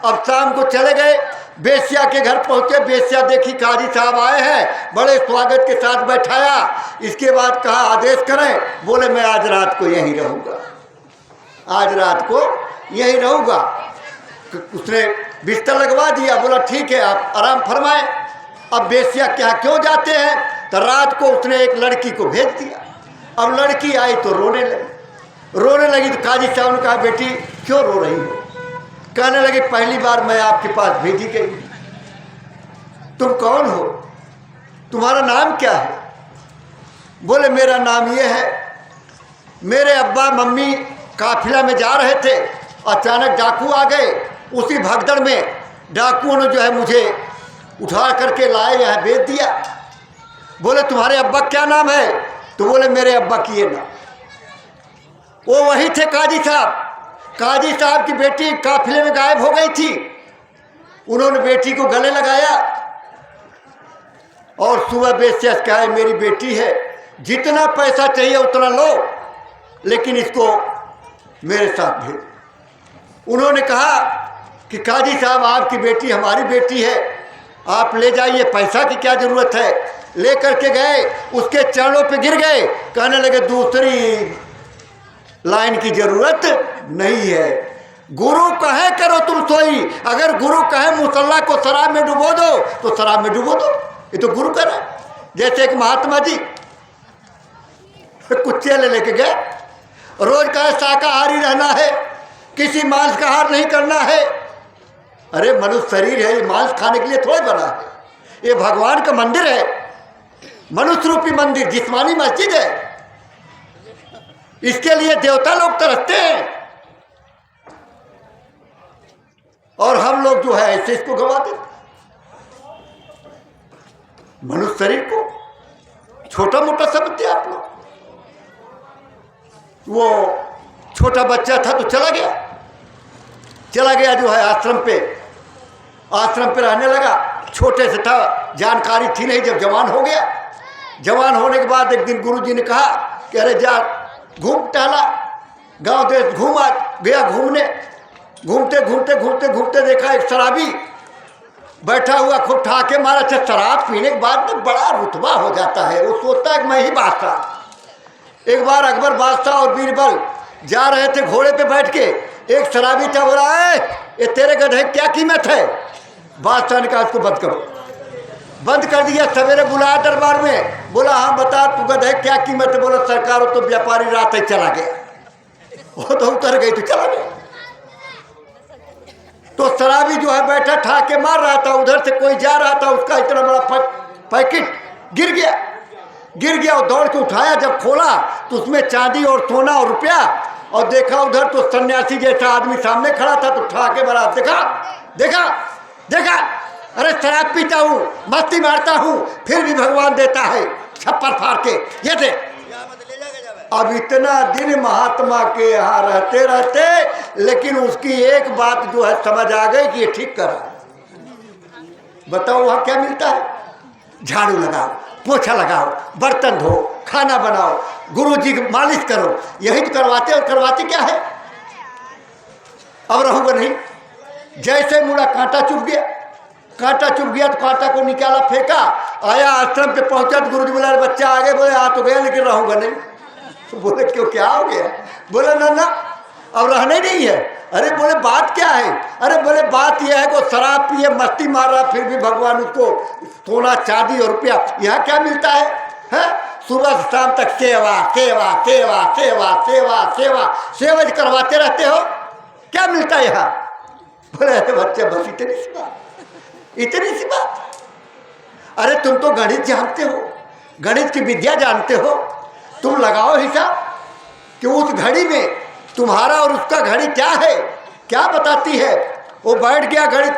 अब शाम को चले गए, बेस्या के घर पहुँचे। बेस्या देखी काजी साहब आए हैं, बड़े स्वागत के साथ बैठाया। इसके बाद कहा आदेश करें। बोले मैं आज रात को यहीं रहूँगा, आज रात को यहीं रहूँगा। उसने बिस्तर लगवा दिया। बोला ठीक है आप आराम फरमाएं। अब बेस्या क्या क्यों जाते हैं? तो रात को उसने एक लड़की को भेज दिया। अब लड़की आई तो रोने लगी। तो काजी साहब ने कहा बेटी क्यों रो रही हो? कहने लगी पहली बार मैं आपके पास भेजी गई। तुम कौन हो? तुम्हारा नाम क्या है? बोले मेरा नाम ये है, मेरे अब्बा मम्मी काफिला में जा रहे थे, अचानक डाकू आ गए। उसी भगदड़ में डाकुओं ने जो है मुझे उठा करके लाए, यहाँ बेच दिया। बोले तुम्हारे अब्बा क्या नाम है? तो बोले मेरे अब्बा की ये नाम। वो वही थे काजी साहब। काजी साहब की बेटी काफिले में गायब हो गई थी। उन्होंने बेटी को गले लगाया और सुबह बेस्या कहा मेरी बेटी है, जितना पैसा चाहिए उतना लो, लेकिन इसको मेरे साथ भेज। उन्होंने कहा कि काजी साहब आपकी बेटी हमारी बेटी है, आप ले जाइए, पैसा की क्या ज़रूरत है। ले करके गए, उसके चरणों पे गिर गए, कहने लगे दूसरी लाइन की ज़रूरत नहीं है। गुरु कहे करो तुम सोई, अगर गुरु कहे मुसल्ला को शराब में डुबो दो तो शराब में डुबो दो। ये तो गुरु करे। जैसे एक महात्मा जी कुत्ते लेके गए, रोज कहे शाकाहारी रहना है, किसी मांस का आहार नहीं करना है। अरे मनुष्य शरीर है, ये मांस खाने के लिए थोड़ा बना है। ये भगवान का मंदिर है, मनुष्य रूपी मंदिर, जिस्मानी मस्जिद है। इसके लिए देवता लोग तरसते हैं और हम लोग जो है ऐसे इसको गवा देते। मनुष्य शरीर को छोटा मोटा समझते आप लोग। वो छोटा बच्चा था तो चला गया जो है आश्रम पे रहने लगा। छोटे से था, जानकारी थी नहीं। जब जवान हो गया, जवान होने के बाद एक दिन गुरुजी ने कहा कि अरे जा घूम टहला, गांव देश घूमा। गया घूमने, घूमते देखा एक शराबी बैठा हुआ, खूब ठाके मारा। अच्छा, शराब पीने के बाद में बड़ा रुतबा हो जाता है, वो सोचता है कि मैं ही बादशाह। एक बार अकबर बादशाह और बीरबल जा रहे थे घोड़े पे बैठ के, एक शराबी था, बोला है ये तेरे गधे क्या कीमत है? बादशाह ने कहा इसको बंद करो। बंद कर दिया। सवेरे बुलाया दरबार में, बोला हाँ बता तू गधे क्या कीमत है? बोला सरकार हो तो व्यापारी रात ही चला गया। वो तो उतर गई तो चला गया। तो शराबी जो है बैठा ठा के मार रहा था, उधर से कोई जा रहा था, उसका इतना बड़ा पैकेट गिर गया और दौड़ के उठाया, जब खोला तो उसमें चांदी और सोना और रुपया, और देखा उधर तो सन्यासी जैसा आदमी सामने खड़ा था, तो ठा के मारा, देखा अरे शराब पीता हूँ, मस्ती मारता हूँ, फिर भी भगवान देता है छप्पर फाड़ के, ये दे। अब इतना दिन महात्मा के यहाँ रहते लेकिन उसकी एक बात जो है समझ आ गई कि ये ठीक कर रहा है। बताओ वहाँ क्या मिलता है? झाड़ू लगाओ, पोछा लगाओ, बर्तन धो, खाना बनाओ, गुरु जी की मालिश करो, यही तो करवाते, और करवाते क्या है? अब रहूँगा नहीं। जैसे मुड़ा कांटा चुभ गया तो कांटा को निकाला, फेंका, आया आश्रम पे पहुंचा तो गुरु जी बोला बच्चा आगे, बोले आ तो गया लेकिन रहूँगा नहीं। तो बोले क्यों, क्या हो गया? बोले ना अब रहना ही नहीं है। अरे बोले बात क्या है? अरे बोले बात यह है कि शराब पिए, मस्ती मार रहा, फिर भी भगवान उसको सोना चांदी और रुपया, यहाँ क्या मिलता है? सुबह से शाम तक सेवा सेवा सेवा सेवा सेवा सेवा सेवा करवाते रहते हो, क्या मिलता है यहाँ? बोले अरे बच्चे बस इतनी सी बात। अरे तुम तो गणित जानते हो, गणित की विद्या जानते हो, तुम लगाओ हिसाब कि उस घड़ी में तुम्हारा और उसका घड़ी क्या है, क्या बताती है। वो बैठ गया गणित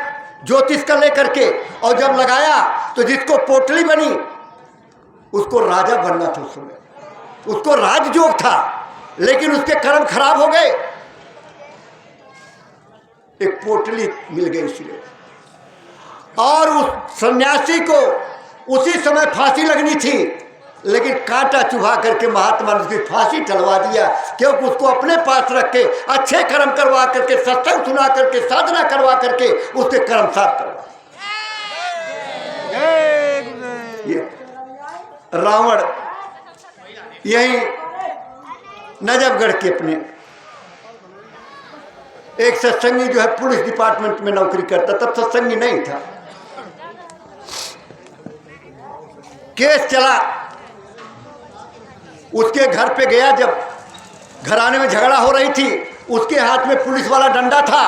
ज्योतिष का लेकर के, और जब लगाया तो जिसको पोटली बनी उसको राजा बनना था, उस समय उसको राजयोग था, लेकिन उसके कर्म खराब हो गए, एक पोटली मिल गई इसलिए। और उस सन्यासी को उसी समय फांसी लगनी थी, लेकिन कांटा चुभा करके महात्मा ने उसकी फांसी टलवा दिया, क्योंकि उसको अपने पास रख के अच्छे कर्म करवा करके, सत्संग सुना करके, साधना करवा करके उसके कर्म साफ करवा। ये रावण यही नजफगढ़ के अपने एक सत्संगी जो है पुलिस डिपार्टमेंट में नौकरी करता, तब सत्संगी नहीं था। केस चला, उसके घर पे गया, जब घराने में झगड़ा हो रही थी, उसके हाथ में पुलिस वाला डंडा था,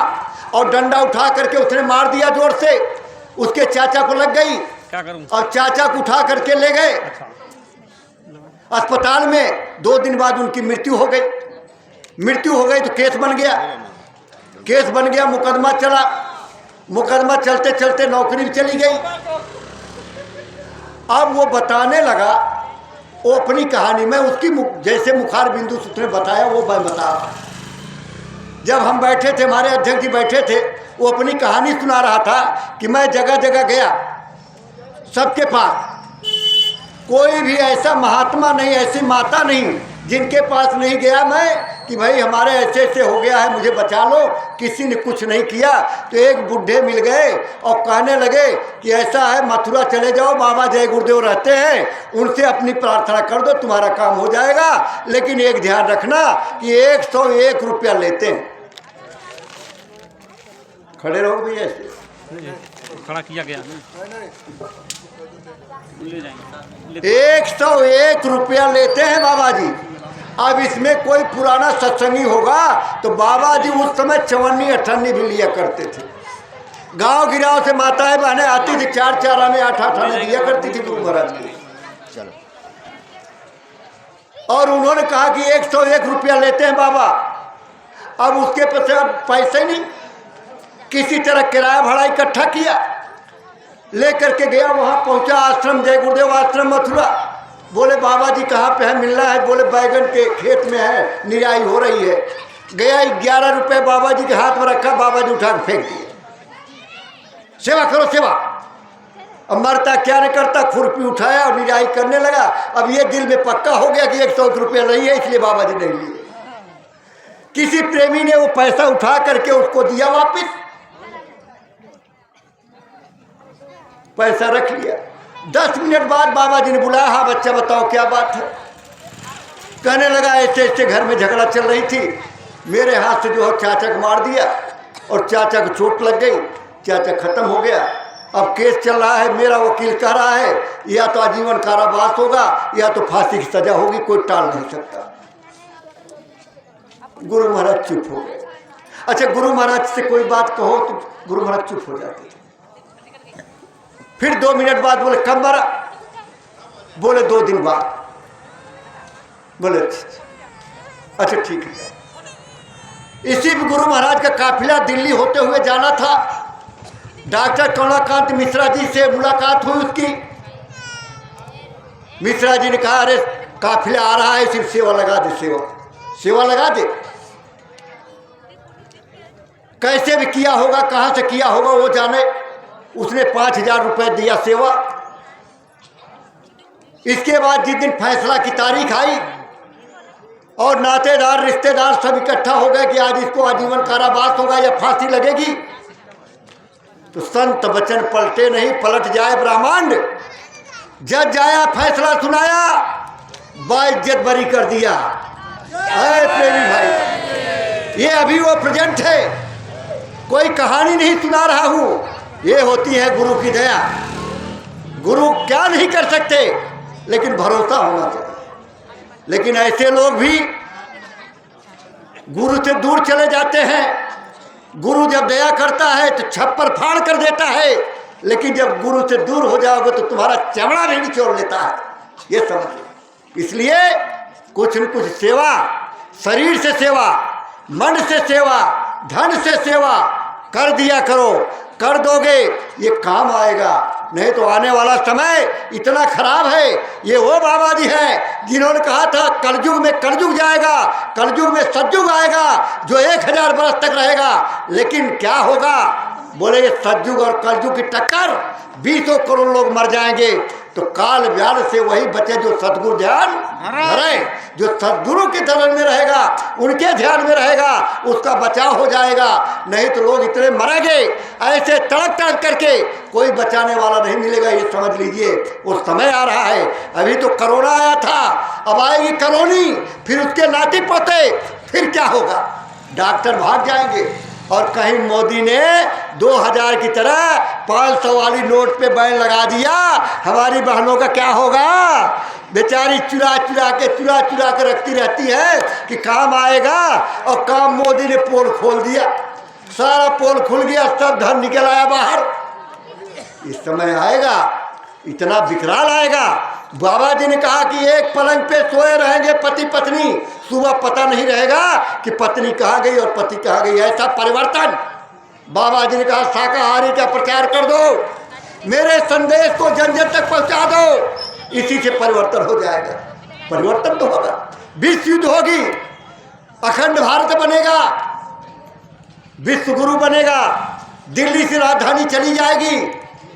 और डंडा उठा करके उसने मार दिया जोर से, उसके चाचा को लग गई, क्या करूं? और चाचा को उठा करके ले गए अस्पताल में। 2 दिन बाद उनकी मृत्यु हो गई तो केस बन गया, मुकदमा चला, मुकदमा चलते चलते नौकरी चली गई। अब वो बताने लगा, वो अपनी कहानी में उसकी जैसे मुखार बिंदु से उसने बताया वो मैं बता रहा। जब हम बैठे थे, हमारे अध्यक्ष जी बैठे थे, वो अपनी कहानी सुना रहा था कि मैं जगह जगह गया, सबके पास कोई भी ऐसा महात्मा नहीं, ऐसी माता नहीं जिनके पास नहीं गया मैं कि भाई हमारे ऐसे ऐसे हो गया है, मुझे बचा लो। किसी ने कुछ नहीं किया। तो एक बूढ़े मिल गए और कहने लगे कि ऐसा है, मथुरा चले जाओ, बाबा जय गुरुदेव रहते हैं, उनसे अपनी प्रार्थना कर दो, तुम्हारा काम हो जाएगा। लेकिन एक ध्यान रखना कि 101 रुपया लेते हैं। खड़े रहो भैया, ऐसे खड़ा किया गया ले जाएंगे। 101 रुपया लेते हैं बाबा जी। अब इसमें कोई पुराना सत्संगी होगा तो बाबा जी उस समय 54-58 भी लिया करते थे। गांव गिराव से माताएं बहनें आती थी, 4 आने 8 आने दिया करती थी गुरु महाराज की। चलो, और उन्होंने कहा कि 101 रुपया लेते हैं बाबा। अब उसके पश्चात पैसे नहीं, किसी तरह किराया भाड़ा इकट्ठा किया, लेकर के गया, वहां पहुंचा आश्रम, जय गुरुदेव आश्रम मथुरा। बोले बाबा जी कहाँ पे है, मिलना है। बोले बैगन के खेत में है, निराई हो रही है। गया, 11 रुपये बाबा जी के हाथ में रखा, बाबा जी उठा के फेंक दिए। सेवा करो सेवा। अब मरता क्या नहीं करता, खुरपी उठाया और निराई करने लगा। अब ये दिल में पक्का हो गया कि 100 रुपया नहीं है, इसलिए बाबा जी नहीं लिए। किसी प्रेमी ने वो पैसा उठा करके उसको दिया वापिस, पैसा रख लिया। 10 मिनट बाद बाबा जी ने बुलाया, हाँ बच्चा बताओ क्या बात है। कहने लगा ऐसे ऐसे घर में झगड़ा चल रही थी, मेरे हाथ से जो है चाचा को मार दिया और चाचा को चोट लग गई, चाचा खत्म हो गया। अब केस चल रहा है, मेरा वकील कह रहा है या तो आजीवन कारावास होगा या तो फांसी की सजा होगी, कोई टाल नहीं सकता। गुरु महाराज चुप हो गए। अच्छा, गुरु महाराज से कोई बात कहो तो गुरु महाराज चुप हो जाते थे। फिर 2 मिनट बाद बोले कब मरा? बोले 2 दिन बाद। बोले अच्छा ठीक है। इसी भी गुरु महाराज का काफिला दिल्ली होते हुए जाना था। डॉक्टर कमलाकांत मिश्रा जी से मुलाकात हुई उसकी। मिश्रा जी ने कहा अरे काफिला आ रहा है, सिर्फ सेवा लगा दे, सेवा लगा दे। कैसे भी किया होगा, कहाँ से किया होगा वो जाने। उसने 5000 रुपये दिया सेवा। इसके बाद जिस दिन फैसला की तारीख आई और नातेदार रिश्तेदार सब इकट्ठा हो गए कि आज इसको आजीवन कारावास होगा या फांसी लगेगी, तो संत बचन पलटे नहीं, पलट जाए ब्रह्मांड। जज आया, फैसला सुनाया, बाइज्जत बरी कर दिया। अरे प्रेमी भाई, ये अभी वो प्रेजेंट है, कोई कहानी नहीं सुना रहा हूं। ये होती है गुरु की दया। गुरु क्या नहीं कर सकते, लेकिन भरोसा होना चाहिए। लेकिन ऐसे लोग भी गुरु से दूर चले जाते हैं। गुरु जब दया करता है तो छप्पर फाड़ कर देता है, लेकिन जब गुरु से दूर हो जाओगे तो तुम्हारा चमड़ा भी निचोड़ लेता है, ये समझ लो। इसलिए कुछ न कुछ सेवा, शरीर से सेवा, मन से सेवा, धन से सेवा कर दिया करो। कर दोगे ये काम आएगा। नहीं तो आने वाला समय इतना खराब है। ये वो बाबा जी हैं जिन्होंने कहा था कलयुग में कलयुग जाएगा, कलयुग में सतयुग आएगा जो 1000 बरस तक रहेगा। लेकिन क्या होगा? बोले ये सतयुग और कलयुग की टक्कर, 20 करोड़ लोग मर जाएंगे, तो काल व्याल से वही बचे जो सतगुरु ध्यान धरे। जो सतगुरु के धर्म में रहेगा, उनके ध्यान में रहेगा, उसका बचाव हो जाएगा। नहीं तो लोग इतने मरेंगे ऐसे तड़क तड़क करके, कोई बचाने वाला नहीं मिलेगा। ये समझ लीजिए वो समय आ रहा है। अभी तो कोरोना आया था, अब आएगी करोनी, फिर उसके नाती पोते, फिर क्या होगा? डॉक्टर भाग जाएंगे। और कहीं मोदी ने 2000 की तरह 500 वाली नोट पे बैन लगा दिया। हमारी बहनों का क्या होगा? बेचारी चुरा चुरा के रखती रहती है कि काम आएगा, और काम मोदी ने पोल खोल दिया, सारा पोल खुल गया, सब धन निकल आया बाहर। इस समय आएगा, इतना विकराल आएगा। बाबा जी ने कहा कि एक पलंग पे सोए रहेंगे पति पत्नी, सुबह पता नहीं रहेगा कि पत्नी कहाँ गई और पति कहाँ गई। ऐसा परिवर्तन बाबा जी ने कहा शाकाहारी का प्रचार कर दो, मेरे संदेश को जन जन तक पहुँचा दो, इसी से परिवर्तन हो जाएगा। परिवर्तन तो होगा, विश्व युद्ध होगी, अखंड भारत बनेगा, विश्व गुरु बनेगा, दिल्ली से राजधानी चली जाएगी।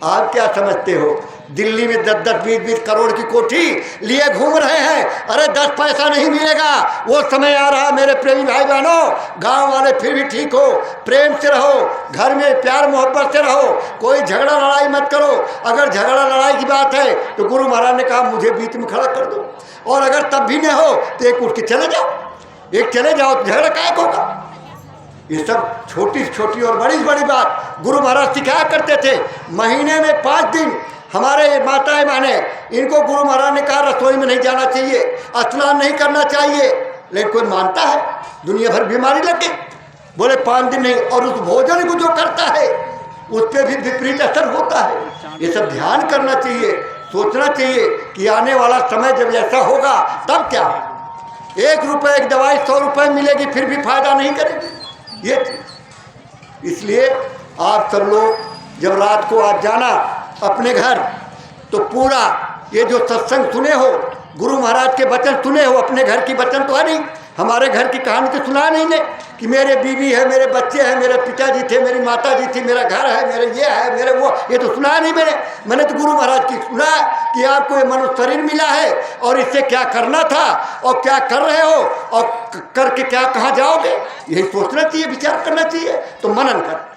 आप क्या समझते हो? दिल्ली में 10-10, 20-20 करोड़ की कोठी लिए घूम रहे हैं। अरे 10 पैसा नहीं मिलेगा। वो समय आ रहा मेरे प्रेमी भाई बहनों। गांव वाले फिर भी ठीक हो, प्रेम से रहो, घर में प्यार मोहब्बत से रहो, कोई झगड़ा लड़ाई मत करो। अगर झगड़ा लड़ाई की बात है तो गुरु महाराज ने कहा मुझे बीच में खड़ा कर दो, और अगर तब भी न हो तो एक उठ के चले जाओ, एक चले जाओ, तो झगड़ा काहे को होगा? ये सब छोटी छोटी और बड़ी बड़ी बात गुरु महाराज सिखाया करते थे। महीने में 5 दिन हमारे माताएं बहने, इनको गुरु महाराज ने कहा रसोई में नहीं जाना चाहिए, स्नान नहीं करना चाहिए, लेकिन कोई मानता है? दुनिया भर बीमारी लग गई। बोले 5 दिन नहीं, और उस भोजन को जो करता है उस पर भी विपरीत असर होता है। ये सब ध्यान करना चाहिए, सोचना चाहिए कि आने वाला समय जब ऐसा होगा तब क्या? 1 रुपये एक दवाई 100 रुपये मिलेगी, फिर भी फायदा नहीं करेगी ये। इसलिए आप सब लोग जब रात को आप जाना अपने घर, तो पूरा ये जो सत्संग सुने हो, गुरु महाराज के वचन सुने हो, अपने घर की वचन तो है नहीं, हमारे घर की कहानी तो सुना नहीं ने कि मेरे बीवी है, मेरे बच्चे हैं, मेरे पिताजी थे, मेरी माता जी थी, मेरा घर है, मेरे ये है, मेरे वो, ये तो सुना नहीं मैंने तो गुरु महाराज की सुना कि आपको ये मनुष्य शरीर मिला है और इससे क्या करना था और क्या कर रहे हो और करके क्या कहाँ जाओगे, यही सोचना चाहिए, विचार करना चाहिए। तो मनन कर,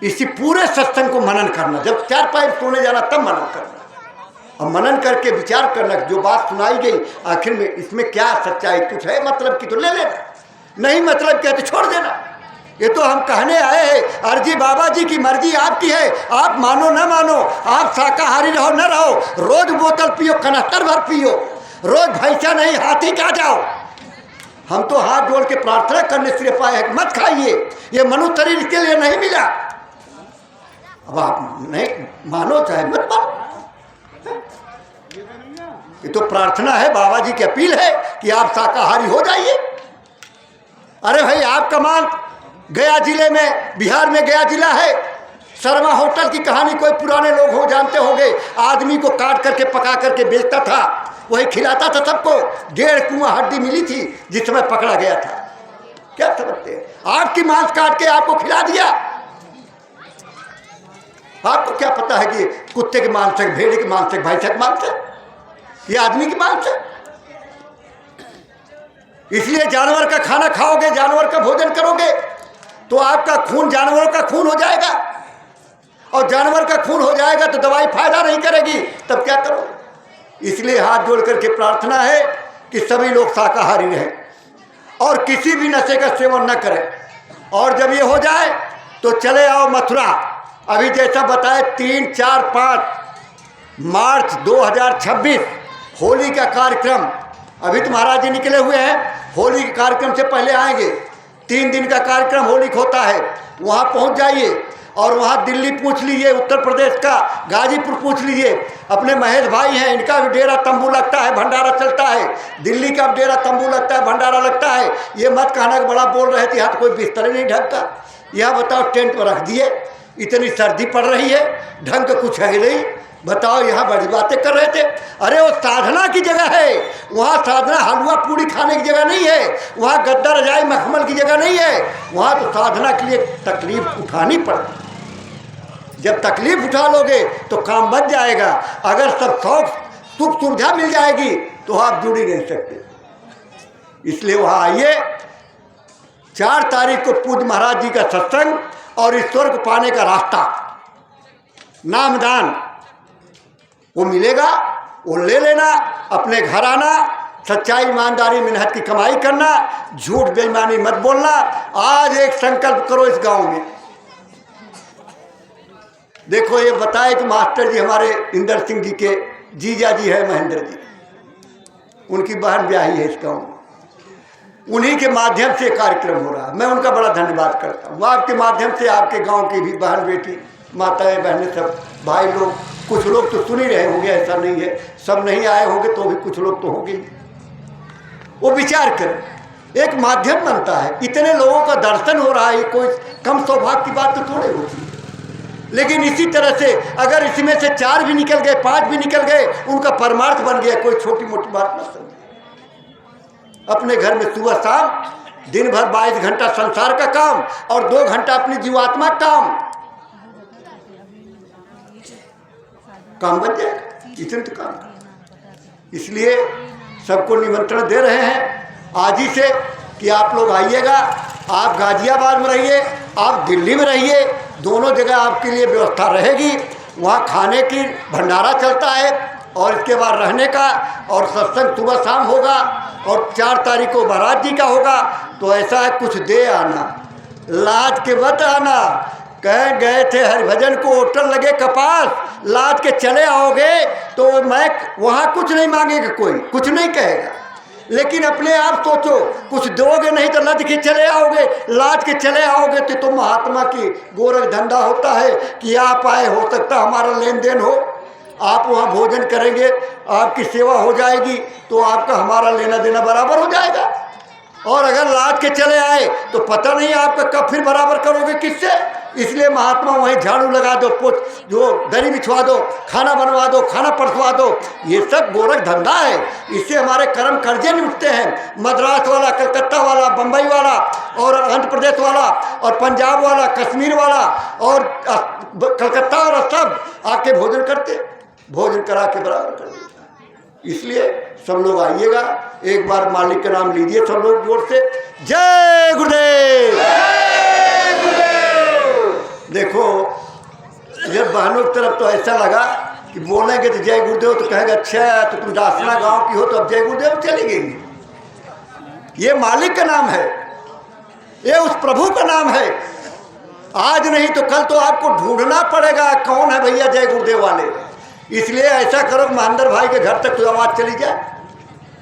इसी पूरे सत्संग को मनन करना। जब 4 पाँच सोने जाना तब मनन करना, और मनन करके विचार करना जो बात सुनाई गई आखिर में इसमें क्या सच्चाई, कुछ है मतलब की तो ले लेना, नहीं मतलब क्या तो छोड़ देना। ये तो हम कहने आए हैं, अर्जी बाबा जी की मर्जी आपकी है, आप मानो न मानो, आप शाकाहारी रहो न रहो, रोज बोतल पियो, 71 भर पियो, रोज भैंसा नहीं हाथी का जाओ, हम तो हाथ जोड़ के प्रार्थना करने से पाए हैं, मत खाइए, ये मनुष्य शरीर के लिए नहीं मिला। अब आप नहीं मानो चाहे मत मानो, ये तो प्रार्थना है, बाबा जी की अपील है कि आप शाकाहारी हो जाइए। अरे भाई, आपका मान गया जिले में, बिहार में गया जिला है, शर्मा होटल की कहानी कोई पुराने लोग हो जानते होंगे। आदमी को काट करके पका करके बेचता था, वही खिलाता था सबको। 1.5 कुआं हड्डी मिली थी जिस समय पकड़ा गया था। क्या समझते हैं? आपकी मांस काट के आपको खिला दिया। आपको क्या पता है कि कुत्ते के मांस है, भेड़े के मांस है, भैंस के मांस है, ये आदमी की मांस है। इसलिए जानवर का खाना खाओगे, जानवर का भोजन करोगे तो आपका खून जानवरों का खून हो जाएगा, और जानवर का खून हो जाएगा तो दवाई फायदा नहीं करेगी, तब क्या करोगे? इसलिए हाथ जोड़ करके प्रार्थना है कि सभी लोग शाकाहारी रहें और किसी भी नशे का सेवन न करें। और जब ये हो जाए तो चले आओ मथुरा। अभी जैसा बताए 3, 4, 5 मार्च 2026 होली का कार्यक्रम, अभी तो महाराज जी निकले हुए हैं, होली के कार्यक्रम से पहले आएंगे। 3 दिन का कार्यक्रम होली का होता है, वहाँ पहुँच जाइए। और वहाँ दिल्ली पूछ लीजिए, उत्तर प्रदेश का गाजीपुर पूछ लीजिए, अपने महेश भाई हैं, इनका भी डेरा तंबू लगता है, भंडारा चलता है। दिल्ली का भी डेरा तंबू लगता है, भंडारा लगता है। ये मत कहना कि बड़ा बोल रहे थे, यहाँ तो कोई बिस्तर नहीं ढकता। यहाँ बताओ टेंट पर रख दिए, इतनी सर्दी पड़ रही है, ढंग का कुछ है नहीं। बताओ यहाँ बड़ी बातें कर रहे थे। अरे वो साधना की जगह है, वहाँ साधना हलवा पूड़ी खाने की जगह नहीं है, वहाँ गद्दा रजाई मखमल की जगह नहीं है। वहाँ तो साधना के लिए तकलीफ उठानी पड़ती। जब तकलीफ उठा लोगे तो काम बच जाएगा। अगर सब शौक सुख सुविधा मिल जाएगी तो आप जुड़ ही नहीं सकते। इसलिए वहाँ आइए। 4 तारीख को पूज्य महाराज जी का सत्संग और ईश्वर को पाने का रास्ता, नामदान वो मिलेगा, वो ले लेना, अपने घर आना, सच्चाई ईमानदारी मेहनत की कमाई करना, झूठ बेईमानी मत बोलना। आज एक संकल्प करो इस गांव में। देखो ये बताए कि मास्टर जी हमारे इंदर सिंह जी के जीजा जी है, महेंद्र जी, उनकी बहन ब्याही है इस गाँव में, उन्हीं के माध्यम से कार्यक्रम हो रहा है। मैं उनका बड़ा धन्यवाद करता हूँ। आपके माध्यम से आपके गांव की भी बहन बेटी, माताएं बहनें, सब भाई लोग, कुछ लोग तो सुन ही रहे होंगे, ऐसा नहीं है सब नहीं आए होंगे, तो भी कुछ लोग तो होंगे। वो विचार करें, एक माध्यम बनता है, इतने लोगों का दर्शन हो रहा है, कोई कम सौभाग्य की बात तो थोड़ी होती है। लेकिन इसी तरह से अगर इसमें से 4 भी निकल गए, 5 भी निकल गए, उनका परमार्थ बन गया, कोई छोटी मोटी बात न समझे। अपने घर में सुबह शाम दिन भर 22 घंटा संसार का काम और 2 घंटा अपनी जीवात्मा काम बन जाएगा, इतने तो काम। इसलिए सबको निमंत्रण दे रहे हैं आज ही से कि आप लोग आइएगा। आप गाजियाबाद में रहिए, आप दिल्ली में रहिए, दोनों जगह आपके लिए व्यवस्था रहेगी। वहाँ खाने की भंडारा चलता है और इसके बाद रहने का, और सत्संग सुबह शाम होगा, और 4 तारीख को महाराज जी का होगा। तो ऐसा है, कुछ दे आना, लाज के मत आना। कह गए थे हरिभजन को होटल लगे कपास, लाद के चले आओगे तो मैं वहाँ कुछ नहीं मांगेगा, कोई कुछ नहीं कहेगा। लेकिन अपने आप सोचो, कुछ दोगे नहीं तो लद के चले आओगे, लाद के चले आओगे तो महात्मा की गोरख धंधा होता है कि आप आए, हो सकता हमारा लेन देन हो, आप वहाँ भोजन करेंगे, आपकी सेवा हो जाएगी, तो आपका हमारा लेना देना बराबर हो जाएगा। और अगर लाद के चले आए तो पता नहीं आपका कब फिर बराबर करोगे किससे। इसलिए महात्मा वहीं झाड़ू लगा दो, पोछ जो दरी बिछवा दो, खाना बनवा दो, खाना परसवा दो, ये सब गोरख धंधा है। इससे हमारे कर्म कर्जे नहीं उठते हैं। मद्रास वाला, कलकत्ता वाला, बम्बई वाला, और आंध्र प्रदेश वाला, और पंजाब वाला, कश्मीर वाला, और कलकत्ता और सब आके भोजन करते, भोजन करा के बराबर कर देते। इसलिए सब लोग आइएगा, एक बार मालिक का नाम लीजिए सब लोग जोर से, जय गुरुदेव। देखो जब बहनों की तरफ तो ऐसा लगा कि बोलेंगे तो जय गुरुदेव, तो कहेगा अच्छा तो तुम दासना गांव की हो तो अब जय गुरुदेव चली गई। ये मालिक का नाम है, ये उस प्रभु का नाम है। आज नहीं तो कल तो आपको ढूंढना पड़ेगा कौन है भैया जय गुरुदेव वाले। इसलिए ऐसा करो महेंद्र भाई के घर तक तो आवाज़ चली जाए,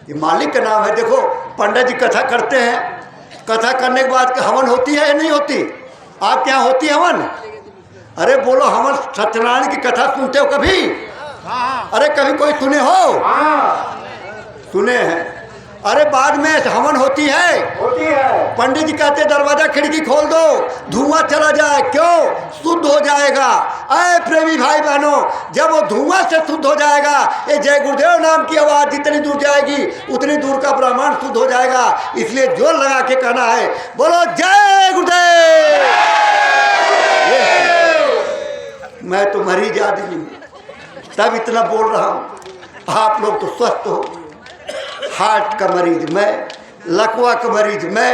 ये मालिक का नाम है। देखो पंडित जी कथा करते हैं, कथा करने के बाद हवन होती है या नहीं होती? आपके यहाँ होती है हवन? अरे बोलो, हवन सत्यनारायण की कथा सुनते हो कभी? अरे कभी कोई सुने हो? सुने हैं। अरे बाद में हवन होती है, होती है। पंडित जी कहते दरवाजा खिड़की खोल दो, धुआं चला जाए, क्यों? शुद्ध हो जाएगा। अरे प्रेमी भाई बहनों, जब वो धुआं से शुद्ध हो जाएगा, ये जय गुरुदेव नाम की आवाज़ जितनी दूर जाएगी उतनी दूर का ब्रह्मांड शुद्ध हो जाएगा। इसलिए जोर लगा के कहना है, बोलो जय गुरुदेव। मैं तो मरीज आदमी हूँ, तब इतना बोल रहा हूँ। आप लोग तो स्वस्थ हो। हार्ट का मरीज मैं, लकवा का मरीज मैं,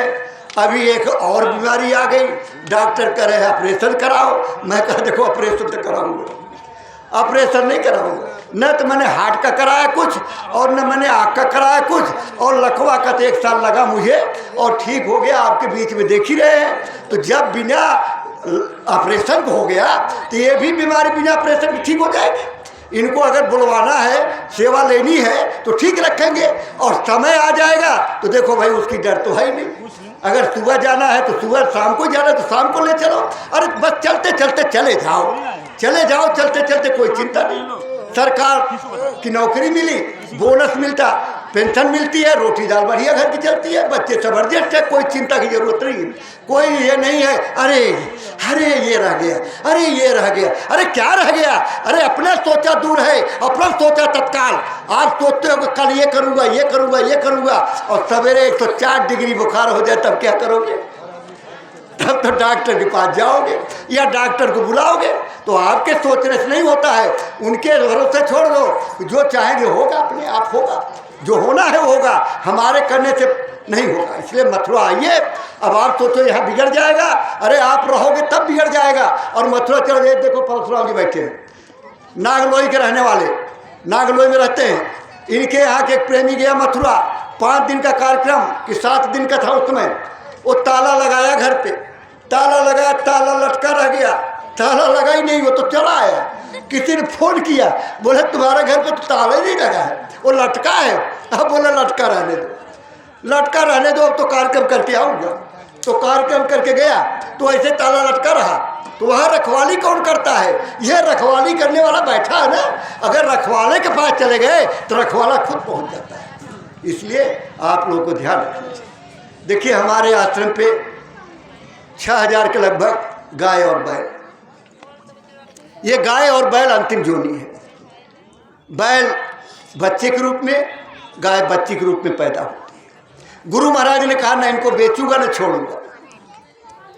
अभी एक और बीमारी आ गई, डॉक्टर कह रहे हैं ऑपरेशन कराओ। मैं कहा देखो ऑपरेशन तो कराऊंगा, ऑपरेशन नहीं कराऊंगा। न तो मैंने हार्ट का कराया कुछ, और न मैंने आँख का कराया कुछ, और लकवा का तो 1 साल लगा मुझे और ठीक हो गया। आपके बीच में देख ही रहे हैं। तो जब बिना ऑपरेशन हो गया तो ये भी बीमारी बिना ऑपरेशन की ठीक हो जाएगी। इनको अगर बुलवाना है, सेवा लेनी है तो ठीक रखेंगे, और समय आ जाएगा तो देखो भाई उसकी डर तो है ही नहीं। अगर सुबह जाना है तो सुबह, शाम को जाना है तो शाम को ले चलो। अरे बस चलते चलते चले जाओ, चले जाओ, चलते चलते, कोई चिंता नहीं। सरकार की नौकरी मिली, बोनस मिलता, पेंशन मिलती है, रोटी दाल बढ़िया घर की चलती है, बच्चे जबरदस्त है, कोई चिंता की जरूरत नहीं। कोई ये नहीं है अरे अरे ये रह गया, अरे ये रह गया, अरे क्या रह गया? अरे अपना सोचा दूर है, अपना सोचा तत्काल। आज सोचते हो कि कल ये करूँगा, ये करूँगा, ये करूँगा, और सवेरे 104 डिग्री बुखार हो जाए तब क्या करोगे? तब तो डॉक्टर के पास जाओगे या डॉक्टर को बुलाओगे। तो आपके सोचने से नहीं होता है, उनके भरोसे छोड़ दो। जो चाहेंगे होगा, अपने आप होगा, जो होना है होगा, हमारे करने से नहीं होगा। इसलिए मथुरा आइए। अब आप सोचो यहाँ बिगड़ जाएगा, अरे आप रहोगे तब बिगड़ जाएगा। और मथुरा चल गए, देखो परशुराम जी बैठे हैं, नागलोई के रहने वाले, नागलोई में रहते हैं। इनके यहाँ के एक प्रेमी गया मथुरा, 5 दिन का कार्यक्रम कि 7 दिन का था उसमें। वो ताला लगाया घर पे, ताला लगाया, ताला लटका रह गया, ताला लगा ही नहीं, वो तो चला आया। किसी ने फोन किया, बोले तुम्हारे घर पे तो ताला ही नहीं लगा है, वो लटका है। अब बोले लटका रहने दो, लटका रहने दो, अब तो कार्यक्रम करके आऊँगा। तो कार्यक्रम करके गया तो ऐसे ताला लटका रहा। तो वहाँ रखवाली कौन करता है? यह रखवाली करने वाला बैठा है ना। अगर रखवाले के पास चले गए तो रखवाला खुद पहुँच जाता है। इसलिए आप लोगों को ध्यान रखना चाहिए। देखिए हमारे आश्रम पे 6000 के लगभग गाय और बैल। ये गाय और बैल अंतिम जोनी है। बैल बच्चे के रूप में, गाय बच्ची के रूप में पैदा होती है। गुरु महाराज ने कहा ना इनको बेचूंगा न छोड़ूंगा।